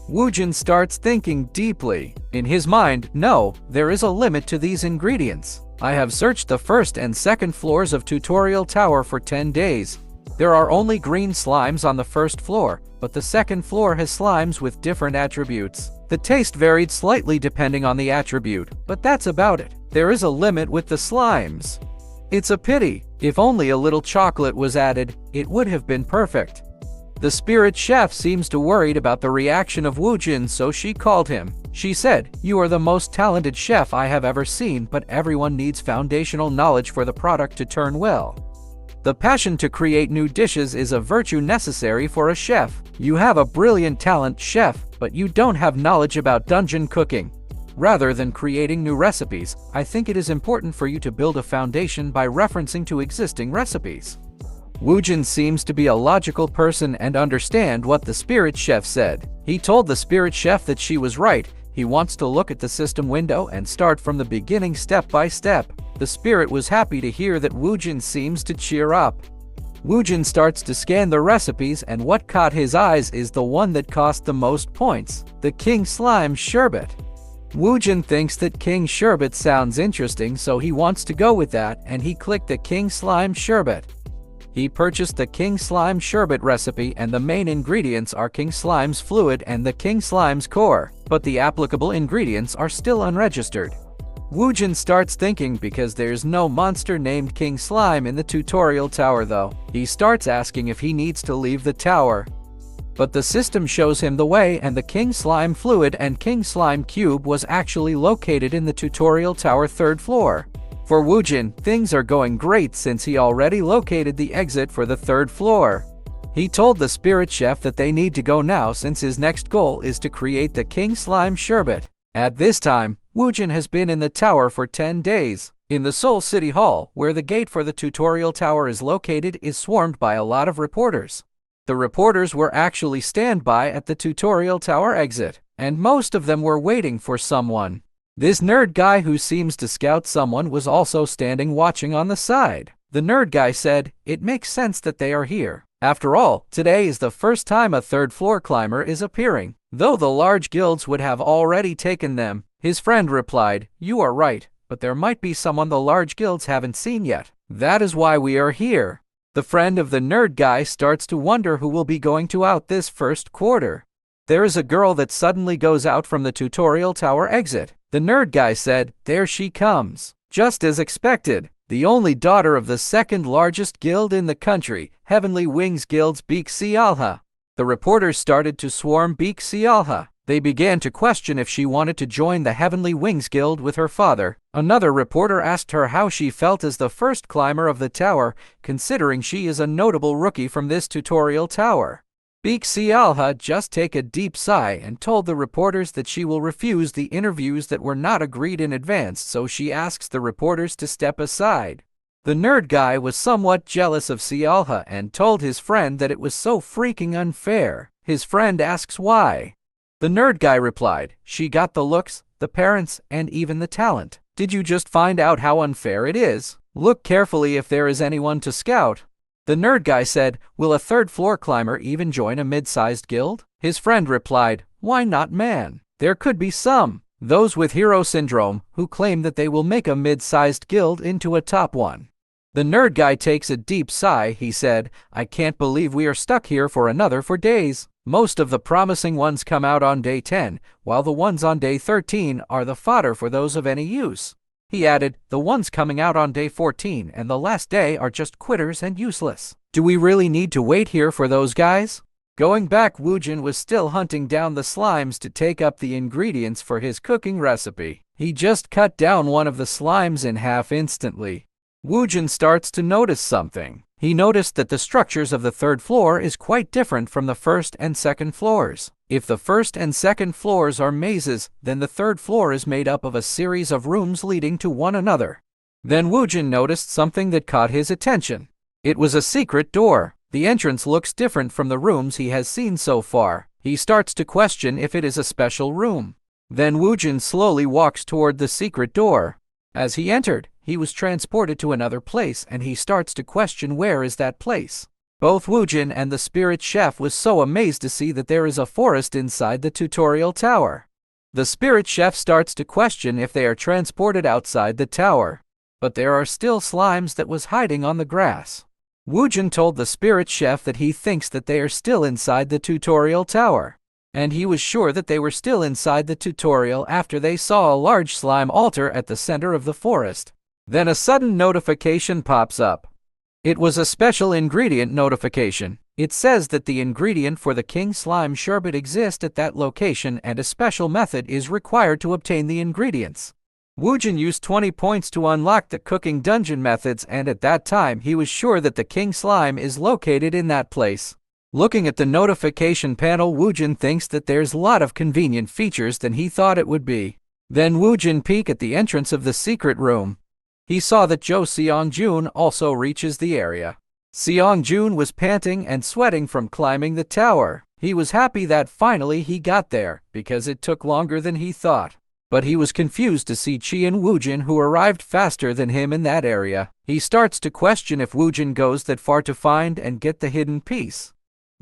Woojin starts thinking deeply. In his mind, no, there is a limit to these ingredients. I have searched the first and second floors of Tutorial Tower for 10 days. There are only green slimes on the first floor, but the second floor has slimes with different attributes. The taste varied slightly depending on the attribute, but that's about it. There is a limit with the slimes. It's a pity. If only a little chocolate was added, it would have been perfect. The spirit chef seems to worried about the reaction of Woojin, so she called him. She said, "You are the most talented chef I have ever seen, but everyone needs foundational knowledge for the product to turn well. The passion to create new dishes is a virtue necessary for a chef. You have a brilliant talent, chef, but you don't have knowledge about dungeon cooking. Rather than creating new recipes, I think it is important for you to build a foundation by referencing to existing recipes." Woojin seems to be a logical person and understand what the spirit chef said. He told the spirit chef that she was right. He wants to look at the system window and start from the beginning step by step. The spirit was happy to hear that Woojin seems to cheer up. Woojin starts to scan the recipes, and what caught his eyes is the one that cost the most points, the King Slime Sherbet. Woojin thinks that King Sherbet sounds interesting, so he wants to go with that, and he clicked the King Slime Sherbet. He purchased the King Slime Sherbet recipe, and the main ingredients are King Slime's fluid and the King Slime's core, but the applicable ingredients are still unregistered. Woojin starts thinking because there's no monster named King Slime in the tutorial tower though. He starts asking if he needs to leave the tower. But the system shows him the way, and the King Slime fluid and King Slime cube was actually located in the tutorial tower 3rd floor. For Woojin, things are going great since he already located the exit for the 3rd floor. He told the spirit chef that they need to go now since his next goal is to create the King Slime Sherbet. At this time, Woojin has been in the tower for 10 days. In the Seoul City Hall, where the gate for the tutorial tower is located, is swarmed by a lot of reporters. The reporters were actually standby at the tutorial tower exit, and most of them were waiting for someone. This nerd guy who seems to scout someone was also standing watching on the side. The nerd guy said, "It makes sense that they are here. After all, today is the first time a 3rd floor climber is appearing, though the large guilds would have already taken them." His friend replied, "You are right, but there might be someone the large guilds haven't seen yet. That is why we are here." The friend of the nerd guy starts to wonder who will be going to out this first quarter. There is a girl that suddenly goes out from the tutorial tower exit. The nerd guy said, "There she comes." Just as expected, the only daughter of the 2nd largest guild in the country, Heavenly Wings Guild's Beek Sialha. The reporters started to swarm Beek Sialha. They began to question if she wanted to join the Heavenly Wings Guild with her father. Another reporter asked her how she felt as the first climber of the tower, considering she is a notable rookie from this tutorial tower. Beek Sialha just take a deep sigh and told the reporters that she will refuse the interviews that were not agreed in advance, so she asks the reporters to step aside. The nerd guy was somewhat jealous of Sialha and told his friend that it was so freaking unfair. His friend asks why. The nerd guy replied, "She got the looks, the parents, and even the talent. Did you just find out how unfair it is? Look carefully if there is anyone to scout." The nerd guy said, "Will a 3rd floor climber even join a mid-sized guild?" His friend replied, "Why not, man? There could be some. Those with hero syndrome who claim that they will make a mid-sized guild into a top one." The nerd guy takes a deep sigh. He said, "I can't believe we are stuck here for another 4 days. Most of the promising ones come out on day 10, while the ones on day 13 are the fodder for those of any use." He added, "The ones coming out on day 14 and the last day are just quitters and useless. Do we really need to wait here for those guys?" Going back, Woojin was still hunting down the slimes to take up the ingredients for his cooking recipe. He just cut down one of the slimes in half instantly. Woojin starts to notice something. He noticed that the structures of the third floor is quite different from the first and second floors. If the first and second floors are mazes, then the third floor is made up of a series of rooms leading to one another. Then Woojin noticed something that caught his attention. It was a secret door. The entrance looks different from the rooms he has seen so far. He starts to question if it is a special room. Then Woojin slowly walks toward the secret door. As he entered, he was transported to another place, and he starts to question where is that place. Both Woojin and the spirit chef was so amazed to see that there is a forest inside the tutorial tower. The spirit chef starts to question if they are transported outside the tower. But there are still slimes that was hiding on the grass. Woojin told the spirit chef that he thinks that they are still inside the tutorial tower. And he was sure that they were still inside the tutorial after they saw a large slime altar at the center of the forest. Then a sudden notification pops up. It was a special ingredient notification. It says that the ingredient for the king slime sherbet exists at that location and a special method is required to obtain the ingredients. Woojin used 20 points to unlock the cooking dungeon methods, and at that time he was sure that the king slime is located in that place. Looking at the notification panel, Woojin thinks that there's a lot of convenient features than he thought it would be. Then Woojin peeked at the entrance of the secret room. He saw that Seong-jun also reaches the area. Seong-jun was panting and sweating from climbing the tower. He was happy that finally he got there, because it took longer than he thought. But he was confused to see Cheon Woojin, who arrived faster than him in that area. He starts to question if Woojin goes that far to find and get the hidden piece.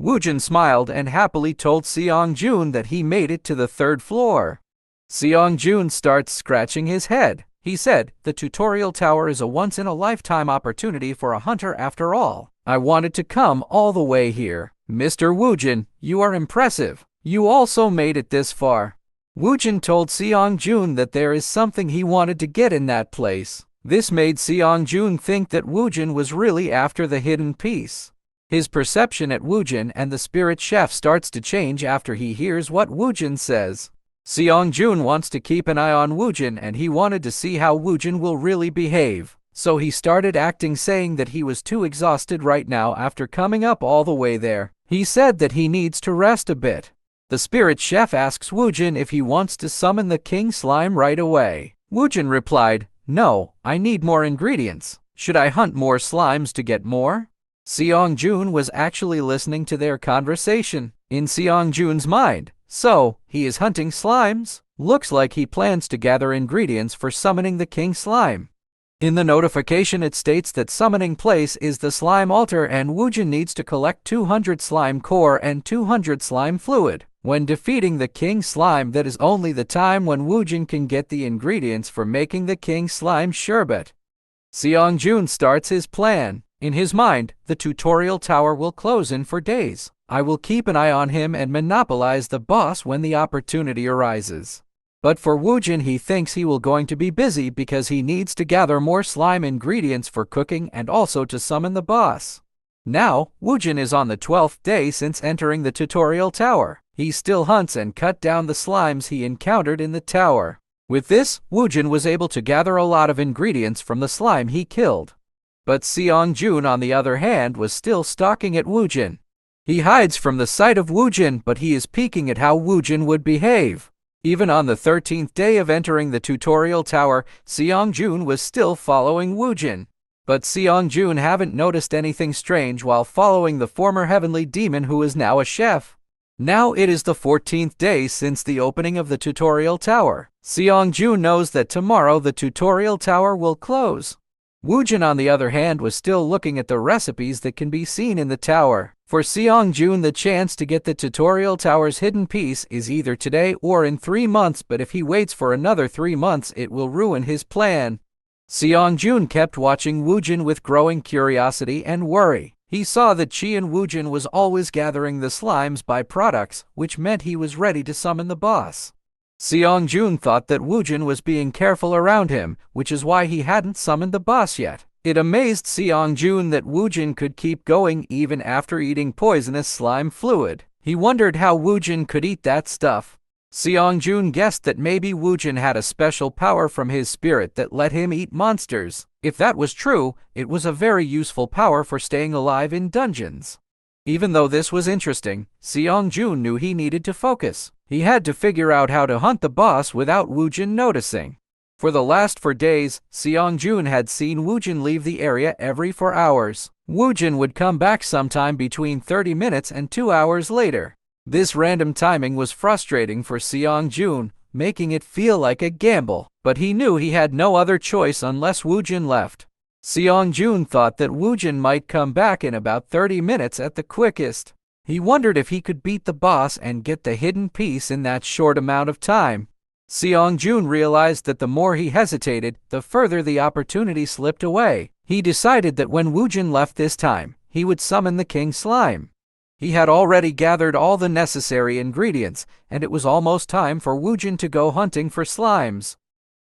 Woojin smiled and happily told Seong-jun that he made it to the third floor. Seong-jun starts scratching his head. He said, "The tutorial tower is a once-in-a-lifetime opportunity for a hunter after all. I wanted to come all the way here. Mr. Woojin, you are impressive. You also made it this far." Woojin told Seong-jun that there is something he wanted to get in that place. This made Seong-jun think that Woojin was really after the hidden piece. His perception at Woojin and the spirit chef starts to change after he hears what Woojin says. Seong-jun wants to keep an eye on Woojin, and he wanted to see how Woojin will really behave. So he started acting, saying that he was too exhausted right now after coming up all the way there. He said that he needs to rest a bit. The spirit chef asks Woojin if he wants to summon the king slime right away. Woojin replied, "No, I need more ingredients. Should I hunt more slimes to get more?" Seong-jun was actually listening to their conversation. In Seong-jun's mind, so, he is hunting slimes? Looks like he plans to gather ingredients for summoning the king slime. In the notification it states that summoning place is the slime altar, and Woojin needs to collect 200 slime core and 200 slime fluid. When defeating the king slime, that is only the time when Woojin can get the ingredients for making the king slime sherbet. Seong-jun starts his plan. In his mind, the tutorial tower will close in 4 days. I will keep an eye on him and monopolize the boss when the opportunity arises. But for Woojin, he thinks he will going to be busy because he needs to gather more slime ingredients for cooking and also to summon the boss. Now, Woojin is on the 12th day since entering the tutorial tower. He still hunts and cut down the slimes he encountered in the tower. With this, Woojin was able to gather a lot of ingredients from the slime he killed. But Seong-jun, on the other hand, was still stalking at Woojin. He hides from the sight of Woojin, but he is peeking at how Woojin would behave. Even on the 13th day of entering the tutorial tower, Seong-jun was still following Woojin. But Seong-jun haven't noticed anything strange while following the former heavenly demon who is now a chef. Now it is the 14th day since the opening of the tutorial tower. Seong-jun knows that tomorrow the tutorial tower will close. Woojin, on the other hand, was still looking at the recipes that can be seen in the tower. For Seong-jun, the chance to get the tutorial tower's hidden piece is either today or in 3 months, but if he waits for another 3 months, it will ruin his plan. Seong-jun kept watching Woojin with growing curiosity and worry. He saw that Cheon Woojin was always gathering the slime's byproducts, which meant he was ready to summon the boss. Seong-jun thought that Woojin was being careful around him, which is why he hadn't summoned the boss yet. It amazed Seong-jun that Woojin could keep going even after eating poisonous slime fluid. He wondered how Woojin could eat that stuff. Seong-jun guessed that maybe Woojin had a special power from his spirit that let him eat monsters. If that was true, it was a very useful power for staying alive in dungeons. Even though this was interesting, Seong-jun knew he needed to focus. He had to figure out how to hunt the boss without Woojin noticing. For the last 4 days, Seong-jun had seen Woojin leave the area every 4 hours. Woojin would come back sometime between 30 minutes and 2 hours later. This random timing was frustrating for Seong-jun, making it feel like a gamble, but he knew he had no other choice unless Woojin left. Seong-jun thought that Woojin might come back in about 30 minutes at the quickest. He wondered if he could beat the boss and get the hidden piece in that short amount of time. Seong-jun realized that the more he hesitated, the further the opportunity slipped away. He decided that when Woojin left this time, he would summon the king slime. He had already gathered all the necessary ingredients, and it was almost time for Woojin to go hunting for slimes.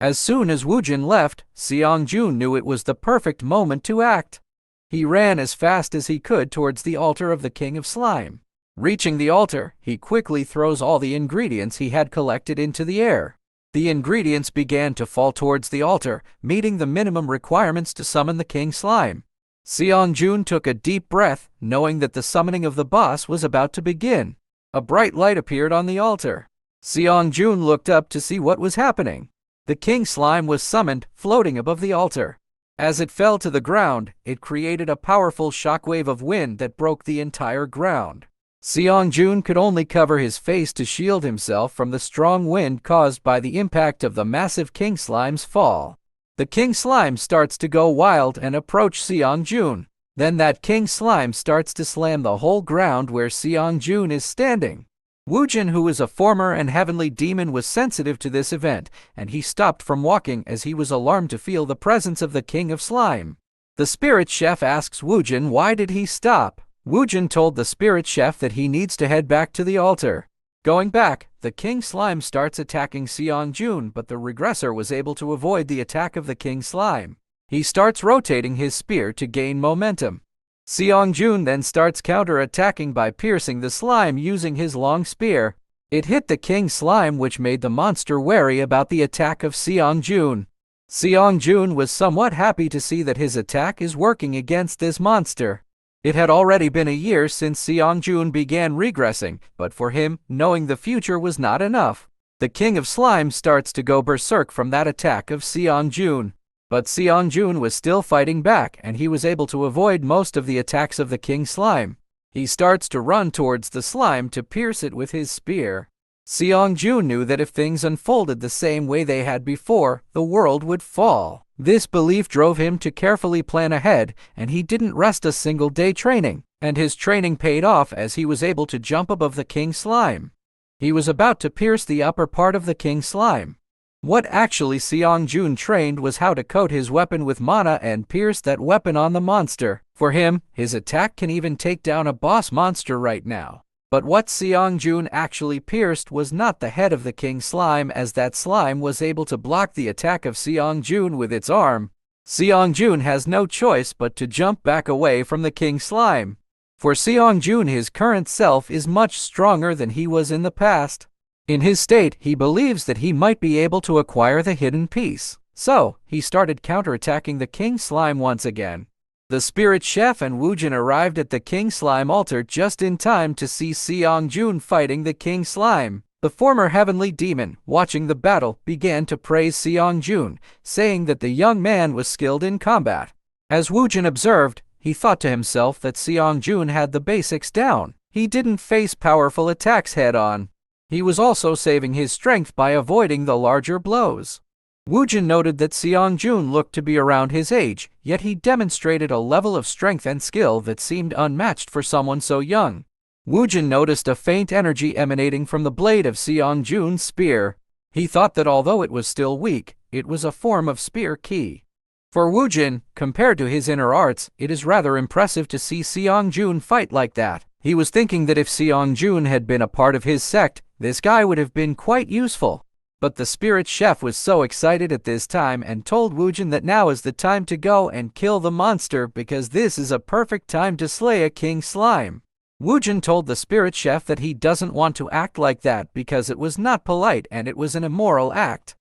As soon as Woojin left, Seong-jun knew it was the perfect moment to act. He ran as fast as he could towards the altar of the King of Slime. Reaching the altar, he quickly throws all the ingredients he had collected into the air. The ingredients began to fall towards the altar, meeting the minimum requirements to summon the King Slime. Seong-jun took a deep breath, knowing that the summoning of the boss was about to begin. A bright light appeared on the altar. Seong-jun looked up to see what was happening. The king slime was summoned, floating above the altar. As it fell to the ground, it created a powerful shockwave of wind that broke the entire ground. Seong-jun could only cover his face to shield himself from the strong wind caused by the impact of the massive king slime's fall. The king slime starts to go wild and approach Seong-jun. Then that king slime starts to slam the whole ground where Seong-jun is standing. Woojin, who is a former and heavenly demon, was sensitive to this event, and he stopped from walking as he was alarmed to feel the presence of the king of slime. The spirit chef asks Woojin why did he stop. Woojin told the spirit chef that he needs to head back to the altar. Going back, the king slime starts attacking Seong-jun, but the regressor was able to avoid the attack of the king slime. He starts rotating his spear to gain momentum. Seong-jun then starts counter-attacking by piercing the slime using his long spear. It hit the king slime, which made the monster wary about the attack of Seong-jun. Seong-jun was somewhat happy to see that his attack is working against this monster. It had already been a year since Seong-jun began regressing, but for him, knowing the future was not enough. The King of Slime starts to go berserk from that attack of Seong-jun. But Seong-jun was still fighting back, and he was able to avoid most of the attacks of the King Slime. He starts to run towards the slime to pierce it with his spear. Seong-jun knew that if things unfolded the same way they had before, the world would fall. This belief drove him to carefully plan ahead, and he didn't rest a single day training, and his training paid off as he was able to jump above the king slime. He was about to pierce the upper part of the king slime. What actually Seong-jun trained was how to coat his weapon with mana and pierce that weapon on the monster. For him, his attack can even take down a boss monster right now. But what Seong-jun actually pierced was not the head of the king slime, as that slime was able to block the attack of Seong-jun with its arm. Seong-jun has no choice but to jump back away from the king slime. For Seong-jun, his current self is much stronger than he was in the past. In his state, he believes that he might be able to acquire the hidden piece. So, he started counterattacking the king slime once again. The spirit chef and Woojin arrived at the king slime altar just in time to see Seong-jun fighting the king slime. The former heavenly demon, watching the battle, began to praise Seong-jun, saying that the young man was skilled in combat. As Woojin observed, he thought to himself that Seong-jun had the basics down. He didn't face powerful attacks head-on. He was also saving his strength by avoiding the larger blows. Woojin noted that Seong-jun looked to be around his age, yet he demonstrated a level of strength and skill that seemed unmatched for someone so young. Woojin noticed a faint energy emanating from the blade of Seong-jun's spear. He thought that although it was still weak, it was a form of spear ki. For Woojin, compared to his inner arts, it is rather impressive to see Seong-jun fight like that. He was thinking that if Seong-jun had been a part of his sect, this guy would have been quite useful. But the spirit chef was so excited at this time and told Woojin that now is the time to go and kill the monster because this is a perfect time to slay a king slime. Woojin told the spirit chef that he doesn't want to act like that because it was not polite and it was an immoral act.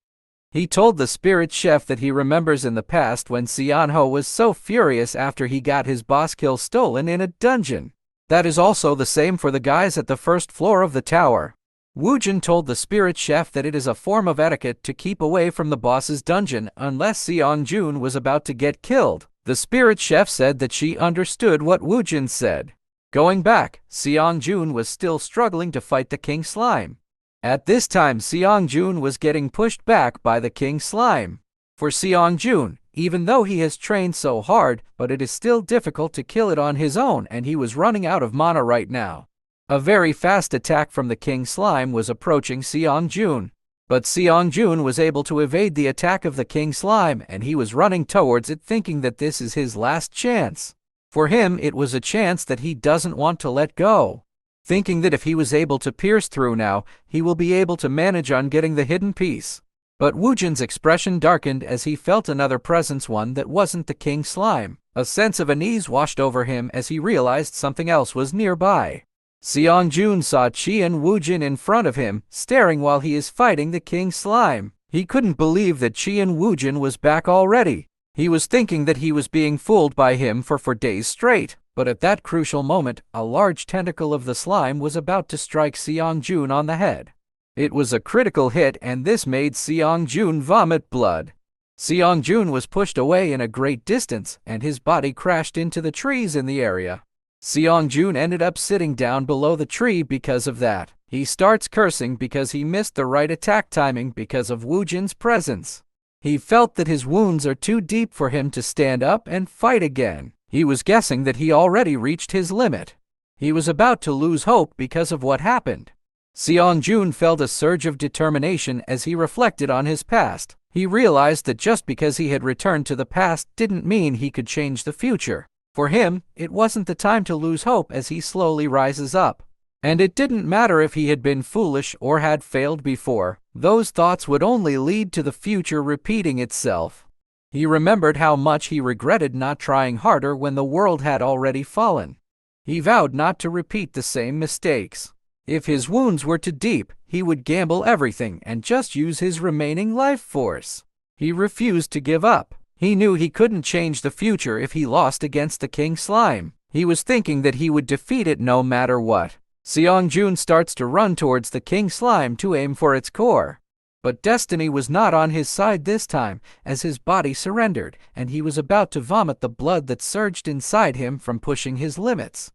He told the spirit chef that he remembers in the past when Seonho was so furious after he got his boss kill stolen in a dungeon. That is also the same for the guys at the first floor of the tower. Woojin told the spirit chef that it is a form of etiquette to keep away from the boss's dungeon unless Seongjun was about to get killed. The spirit chef said that she understood what Woojin said. Going back, Seongjun was still struggling to fight the king slime. At this time, Seongjun was getting pushed back by the king slime. For Seongjun, even though he has trained so hard, but it is still difficult to kill it on his own and he was running out of mana right now. A very fast attack from the king slime was approaching Seongjun. But Seongjun was able to evade the attack of the king slime and he was running towards it thinking that this is his last chance. For him, it was a chance that he doesn't want to let go. Thinking that if he was able to pierce through now, he will be able to manage on getting the hidden piece. But Woojin's expression darkened as he felt another presence, one that wasn't the king slime. A sense of unease washed over him as he realized something else was nearby. Seongjun saw Cheon Woojin in front of him, staring while he is fighting the king slime. He couldn't believe that Cheon Woojin was back already. He was thinking that he was being fooled by him for 4 days straight. But at that crucial moment, a large tentacle of the slime was about to strike Seongjun on the head. It was a critical hit and this made Seongjun vomit blood. Seongjun was pushed away in a great distance and his body crashed into the trees in the area. Seongjun ended up sitting down below the tree because of that. He starts cursing because he missed the right attack timing because of Woojin's presence. He felt that his wounds are too deep for him to stand up and fight again. He was guessing that he already reached his limit. He was about to lose hope because of what happened. Seongjun felt a surge of determination as he reflected on his past. He realized that just because he had returned to the past didn't mean he could change the future. For him, it wasn't the time to lose hope as he slowly rises up. And it didn't matter if he had been foolish or had failed before. Those thoughts would only lead to the future repeating itself. He remembered how much he regretted not trying harder when the world had already fallen. He vowed not to repeat the same mistakes. If his wounds were too deep, he would gamble everything and just use his remaining life force. He refused to give up. He knew he couldn't change the future if he lost against the king slime. He was thinking that he would defeat it no matter what. Seongjun starts to run towards the king slime to aim for its core. But destiny was not on his side this time, as his body surrendered, and he was about to vomit the blood that surged inside him from pushing his limits.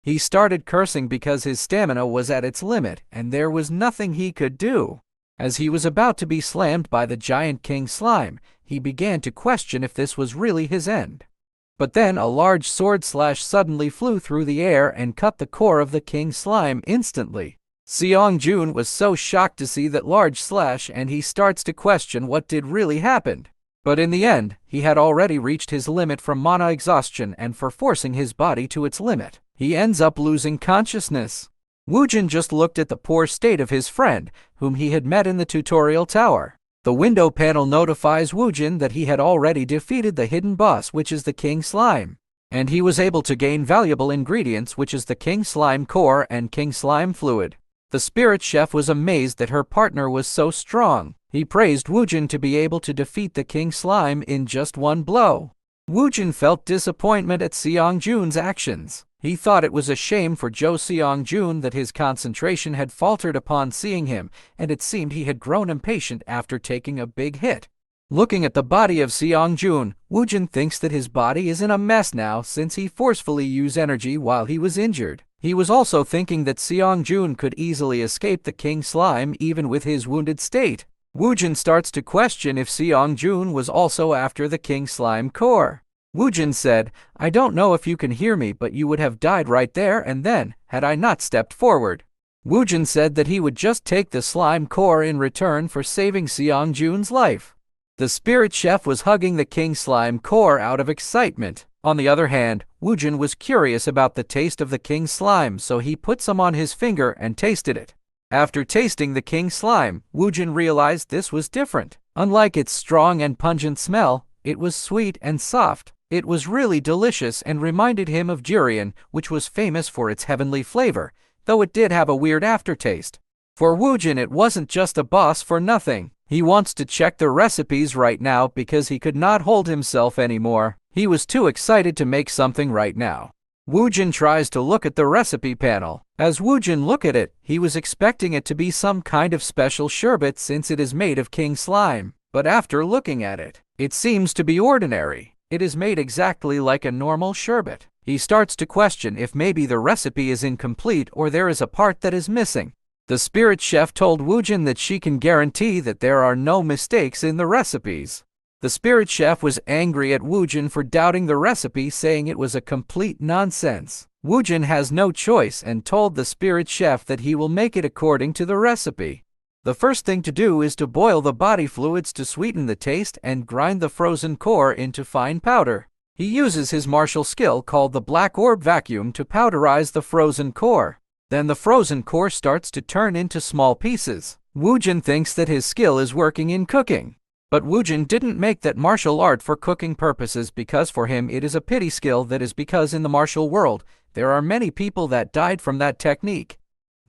He started cursing because his stamina was at its limit, and there was nothing he could do. As he was about to be slammed by the giant king slime, he began to question if this was really his end. But then a large sword slash suddenly flew through the air and cut the core of the king slime instantly. Seongjun was so shocked to see that large slash and he starts to question what did really happen. But in the end, he had already reached his limit from mana exhaustion and for forcing his body to its limit, he ends up losing consciousness. Woojin just looked at the poor state of his friend, whom he had met in the tutorial tower. The window panel notifies Woojin that he had already defeated the hidden boss, which is the king slime. And he was able to gain valuable ingredients, which is the king slime core and king slime fluid. The spirit chef was amazed that her partner was so strong. He praised Woojin to be able to defeat the king slime in just one blow. Woojin felt disappointment at Seongjun's actions. He thought it was a shame for Seongjun that his concentration had faltered upon seeing him, and it seemed he had grown impatient after taking a big hit. Looking at the body of Seongjun, Woojin thinks that his body is in a mess now since he forcefully used energy while he was injured. He was also thinking that Seongjun could easily escape the king slime even with his wounded state. Woojin starts to question if Seongjun was also after the king slime core. Woojin said, "I don't know if you can hear me, but you would have died right there and then, had I not stepped forward." Woojin said that he would just take the slime core in return for saving Seongjun's life. The spirit chef was hugging the king slime core out of excitement. On the other hand, Woojin was curious about the taste of the king slime, so he put some on his finger and tasted it. After tasting the king slime, Woojin realized this was different. Unlike its strong and pungent smell, it was sweet and soft. It was really delicious and reminded him of durian, which was famous for its heavenly flavor, though it did have a weird aftertaste. For Woojin, it wasn't just a boss for nothing. He wants to check the recipes right now because he could not hold himself anymore. He was too excited to make something right now. Woojin tries to look at the recipe panel. As Woojin looked at it, he was expecting it to be some kind of special sherbet since it is made of king slime. But after looking at it, it seems to be ordinary. It is made exactly like a normal sherbet. He starts to question if maybe the recipe is incomplete or there is a part that is missing. The spirit chef told Woojin that she can guarantee that there are no mistakes in the recipes. The spirit chef was angry at Woojin for doubting the recipe, saying it was a complete nonsense. Woojin has no choice and told the spirit chef that he will make it according to the recipe. The first thing to do is to boil the body fluids to sweeten the taste and grind the frozen core into fine powder. He uses his martial skill called the black orb vacuum to powderize the frozen core. Then the frozen core starts to turn into small pieces. Woojin thinks that his skill is working in cooking. But Woojin didn't make that martial art for cooking purposes because for him it is a pity skill, that is because in the martial world there are many people that died from that technique.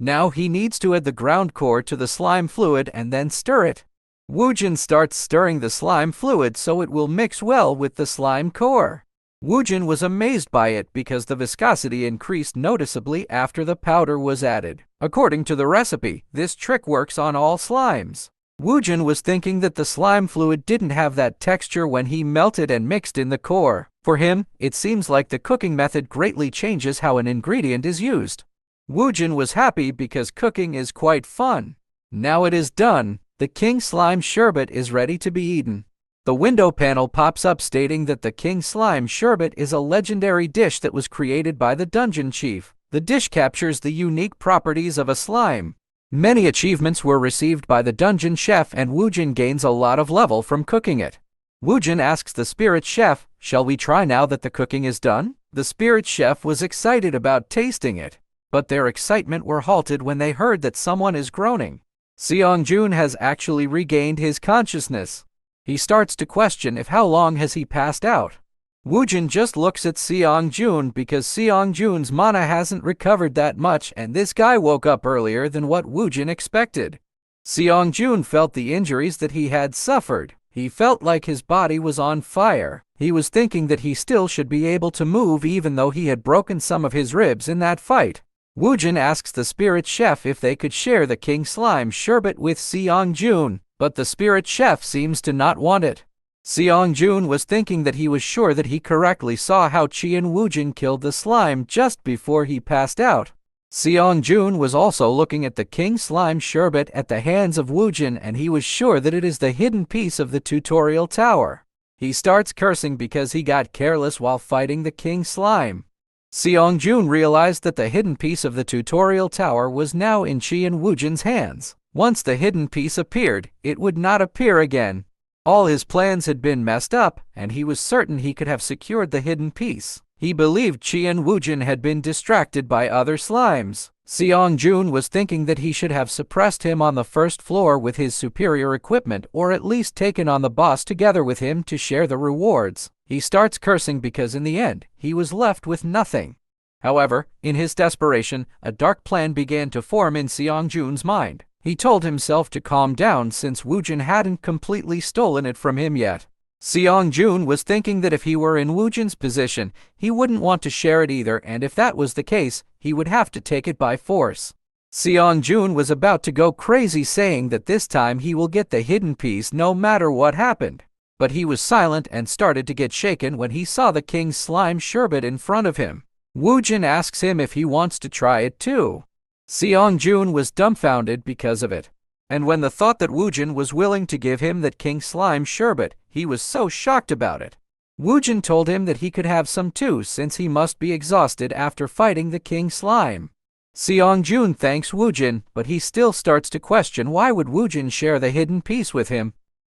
Now he needs to add the ground core to the slime fluid and then stir it. Woojin starts stirring the slime fluid so it will mix well with the slime core. Woojin was amazed by it because the viscosity increased noticeably after the powder was added. According to the recipe, this trick works on all slimes. Woojin was thinking that the slime fluid didn't have that texture when he melted and mixed in the core. For him, it seems like the cooking method greatly changes how an ingredient is used. Woojin was happy because cooking is quite fun. Now it is done. The king slime sherbet is ready to be eaten. The window panel pops up stating that the king slime sherbet is a legendary dish that was created by the dungeon chief. The dish captures the unique properties of a slime. Many achievements were received by the dungeon chef and Woojin gains a lot of level from cooking it. Woojin asks the spirit chef, "Shall we try now that the cooking is done?" The spirit chef was excited about tasting it, but their excitement were halted when they heard that someone is groaning. Seong-jun has actually regained his consciousness. He starts to question if how long has he passed out. Woojin just looks at Seong-jun because Seong-jun's mana hasn't recovered that much and this guy woke up earlier than what Woojin expected. Seong-jun felt the injuries that he had suffered. He felt like his body was on fire. He was thinking that he still should be able to move even though he had broken some of his ribs in that fight. Woojin asks the spirit chef if they could share the king slime sherbet with Seong-jun, but the spirit chef seems to not want it. Seong-jun was thinking that he was sure that he correctly saw how Cheon Woojin killed the slime just before he passed out. Seong-jun was also looking at the king slime sherbet at the hands of Woojin and he was sure that it is the hidden piece of the tutorial tower. He starts cursing because he got careless while fighting the king slime. Seong-jun realized that the hidden piece of the tutorial tower was now in Cheon Woojin's hands. Once the hidden piece appeared, it would not appear again. All his plans had been messed up, and he was certain he could have secured the hidden piece. He believed Cheon Woojin had been distracted by other slimes. Seong-jun was thinking that he should have suppressed him on the first floor with his superior equipment or at least taken on the boss together with him to share the rewards. He starts cursing because in the end, he was left with nothing. However, in his desperation, a dark plan began to form in Seong-jun's mind. He told himself to calm down since Woojin hadn't completely stolen it from him yet. Seong-jun was thinking that if he were in Woojin's position, he wouldn't want to share it either, and if that was the case, he would have to take it by force. Seong-jun was about to go crazy saying that this time he will get the hidden piece no matter what happened. But he was silent and started to get shaken when he saw the king's slime sherbet in front of him. Woojin asks him if he wants to try it too. Seong-jun was dumbfounded because of it. And when the thought that Woojin was willing to give him that king slime sherbet, he was so shocked about it. Woojin told him that he could have some too since he must be exhausted after fighting the king slime. Seong-jun thanks Woojin, but he still starts to question why would Woojin share the hidden piece with him.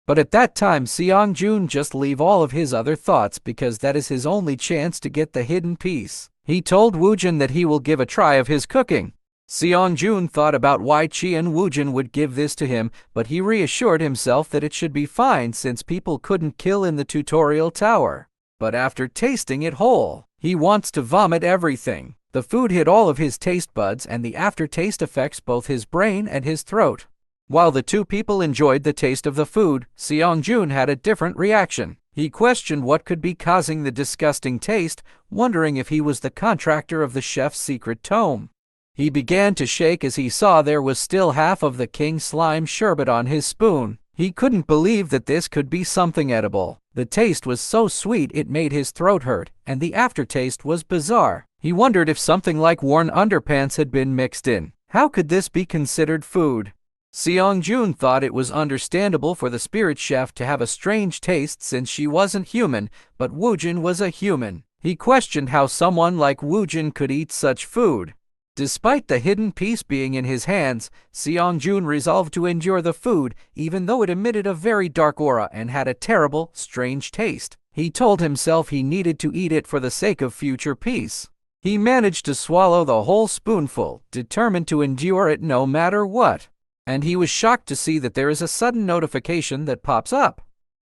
But at that time Seong-jun just leave all of his other thoughts because that is his only chance to get the hidden piece. He told Woojin that he will give a try of his cooking. Seong-joon thought about why Cheon Woojin would give this to him, but he reassured himself that it should be fine since people couldn't kill in the tutorial tower. But after tasting it whole, he wants to vomit everything. The food hit all of his taste buds and the aftertaste affects both his brain and his throat. While the two people enjoyed the taste of the food, Seong-joon had a different reaction. He questioned what could be causing the disgusting taste, wondering if he was the contractor of the chef's secret tome. He began to shake as he saw there was still half of the king slime sherbet on his spoon. He couldn't believe that this could be something edible. The taste was so sweet it made his throat hurt, and the aftertaste was bizarre. He wondered if something like worn underpants had been mixed in. How could this be considered food? Seong-joon thought it was understandable for the spirit chef to have a strange taste since she wasn't human, but Woojin was a human. He questioned how someone like Woojin could eat such food. Despite the hidden piece being in his hands, Seong-joon resolved to endure the food, even though it emitted a very dark aura and had a terrible, strange taste. He told himself he needed to eat it for the sake of future peace. He managed to swallow the whole spoonful, determined to endure it no matter what. And he was shocked to see that there is a sudden notification that pops up.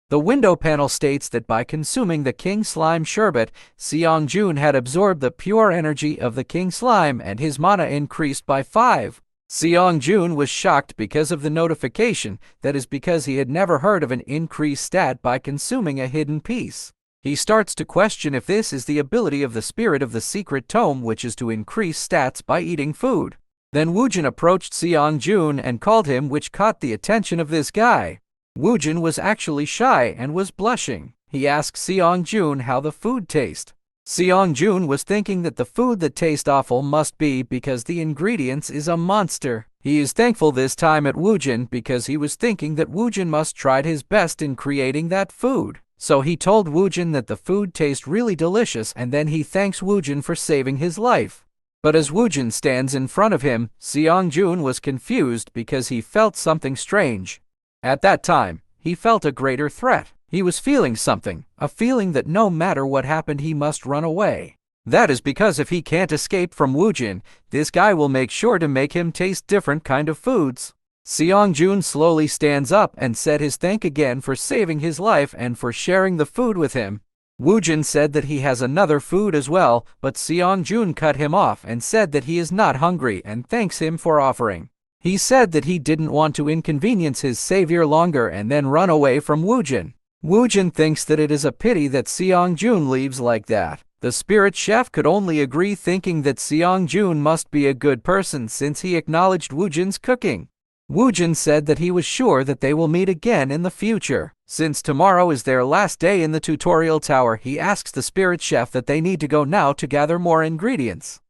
The window panel states that by consuming the king slime sherbet, Seong-joon had absorbed the pure energy of the king slime and his mana increased by 5. Seong-joon was shocked because of the notification, that is because he had never heard of an increased stat by consuming a hidden piece. He starts to question if this is the ability of the spirit of the secret tome, which is to increase stats by eating food. Then Woojin approached Seong-joon and called him, which caught the attention of this guy. Woojin was actually shy and was blushing. He asked Seong-joon how the food tastes. Seong-joon was thinking that the food that tastes awful must be because the ingredients is a monster. He is thankful this time at Woojin because he was thinking that Woojin must tried his best in creating that food. So he told Woojin that the food tastes really delicious and then he thanks Woojin for saving his life. But as Woojin stands in front of him, Seong-joon was confused because he felt something strange. At that time, he felt a greater threat. He was feeling something, a feeling that no matter what happened he must run away. That is because if he can't escape from Woojin, this guy will make sure to make him taste different kind of foods. Seong-joon slowly stands up and said his thank again for saving his life and for sharing the food with him. Woojin said that he has another food as well, but Seong-joon cut him off and said that he is not hungry and thanks him for offering. He said that he didn't want to inconvenience his savior longer and then run away from Woojin. Woojin thinks that it is a pity that Seong-joon leaves like that. The spirit chef could only agree, thinking that Seong-joon must be a good person since he acknowledged Woojin's cooking. Woojin said that he was sure that they will meet again in the future. Since tomorrow is their last day in the tutorial tower, he asks the spirit chef that they need to go now to gather more ingredients.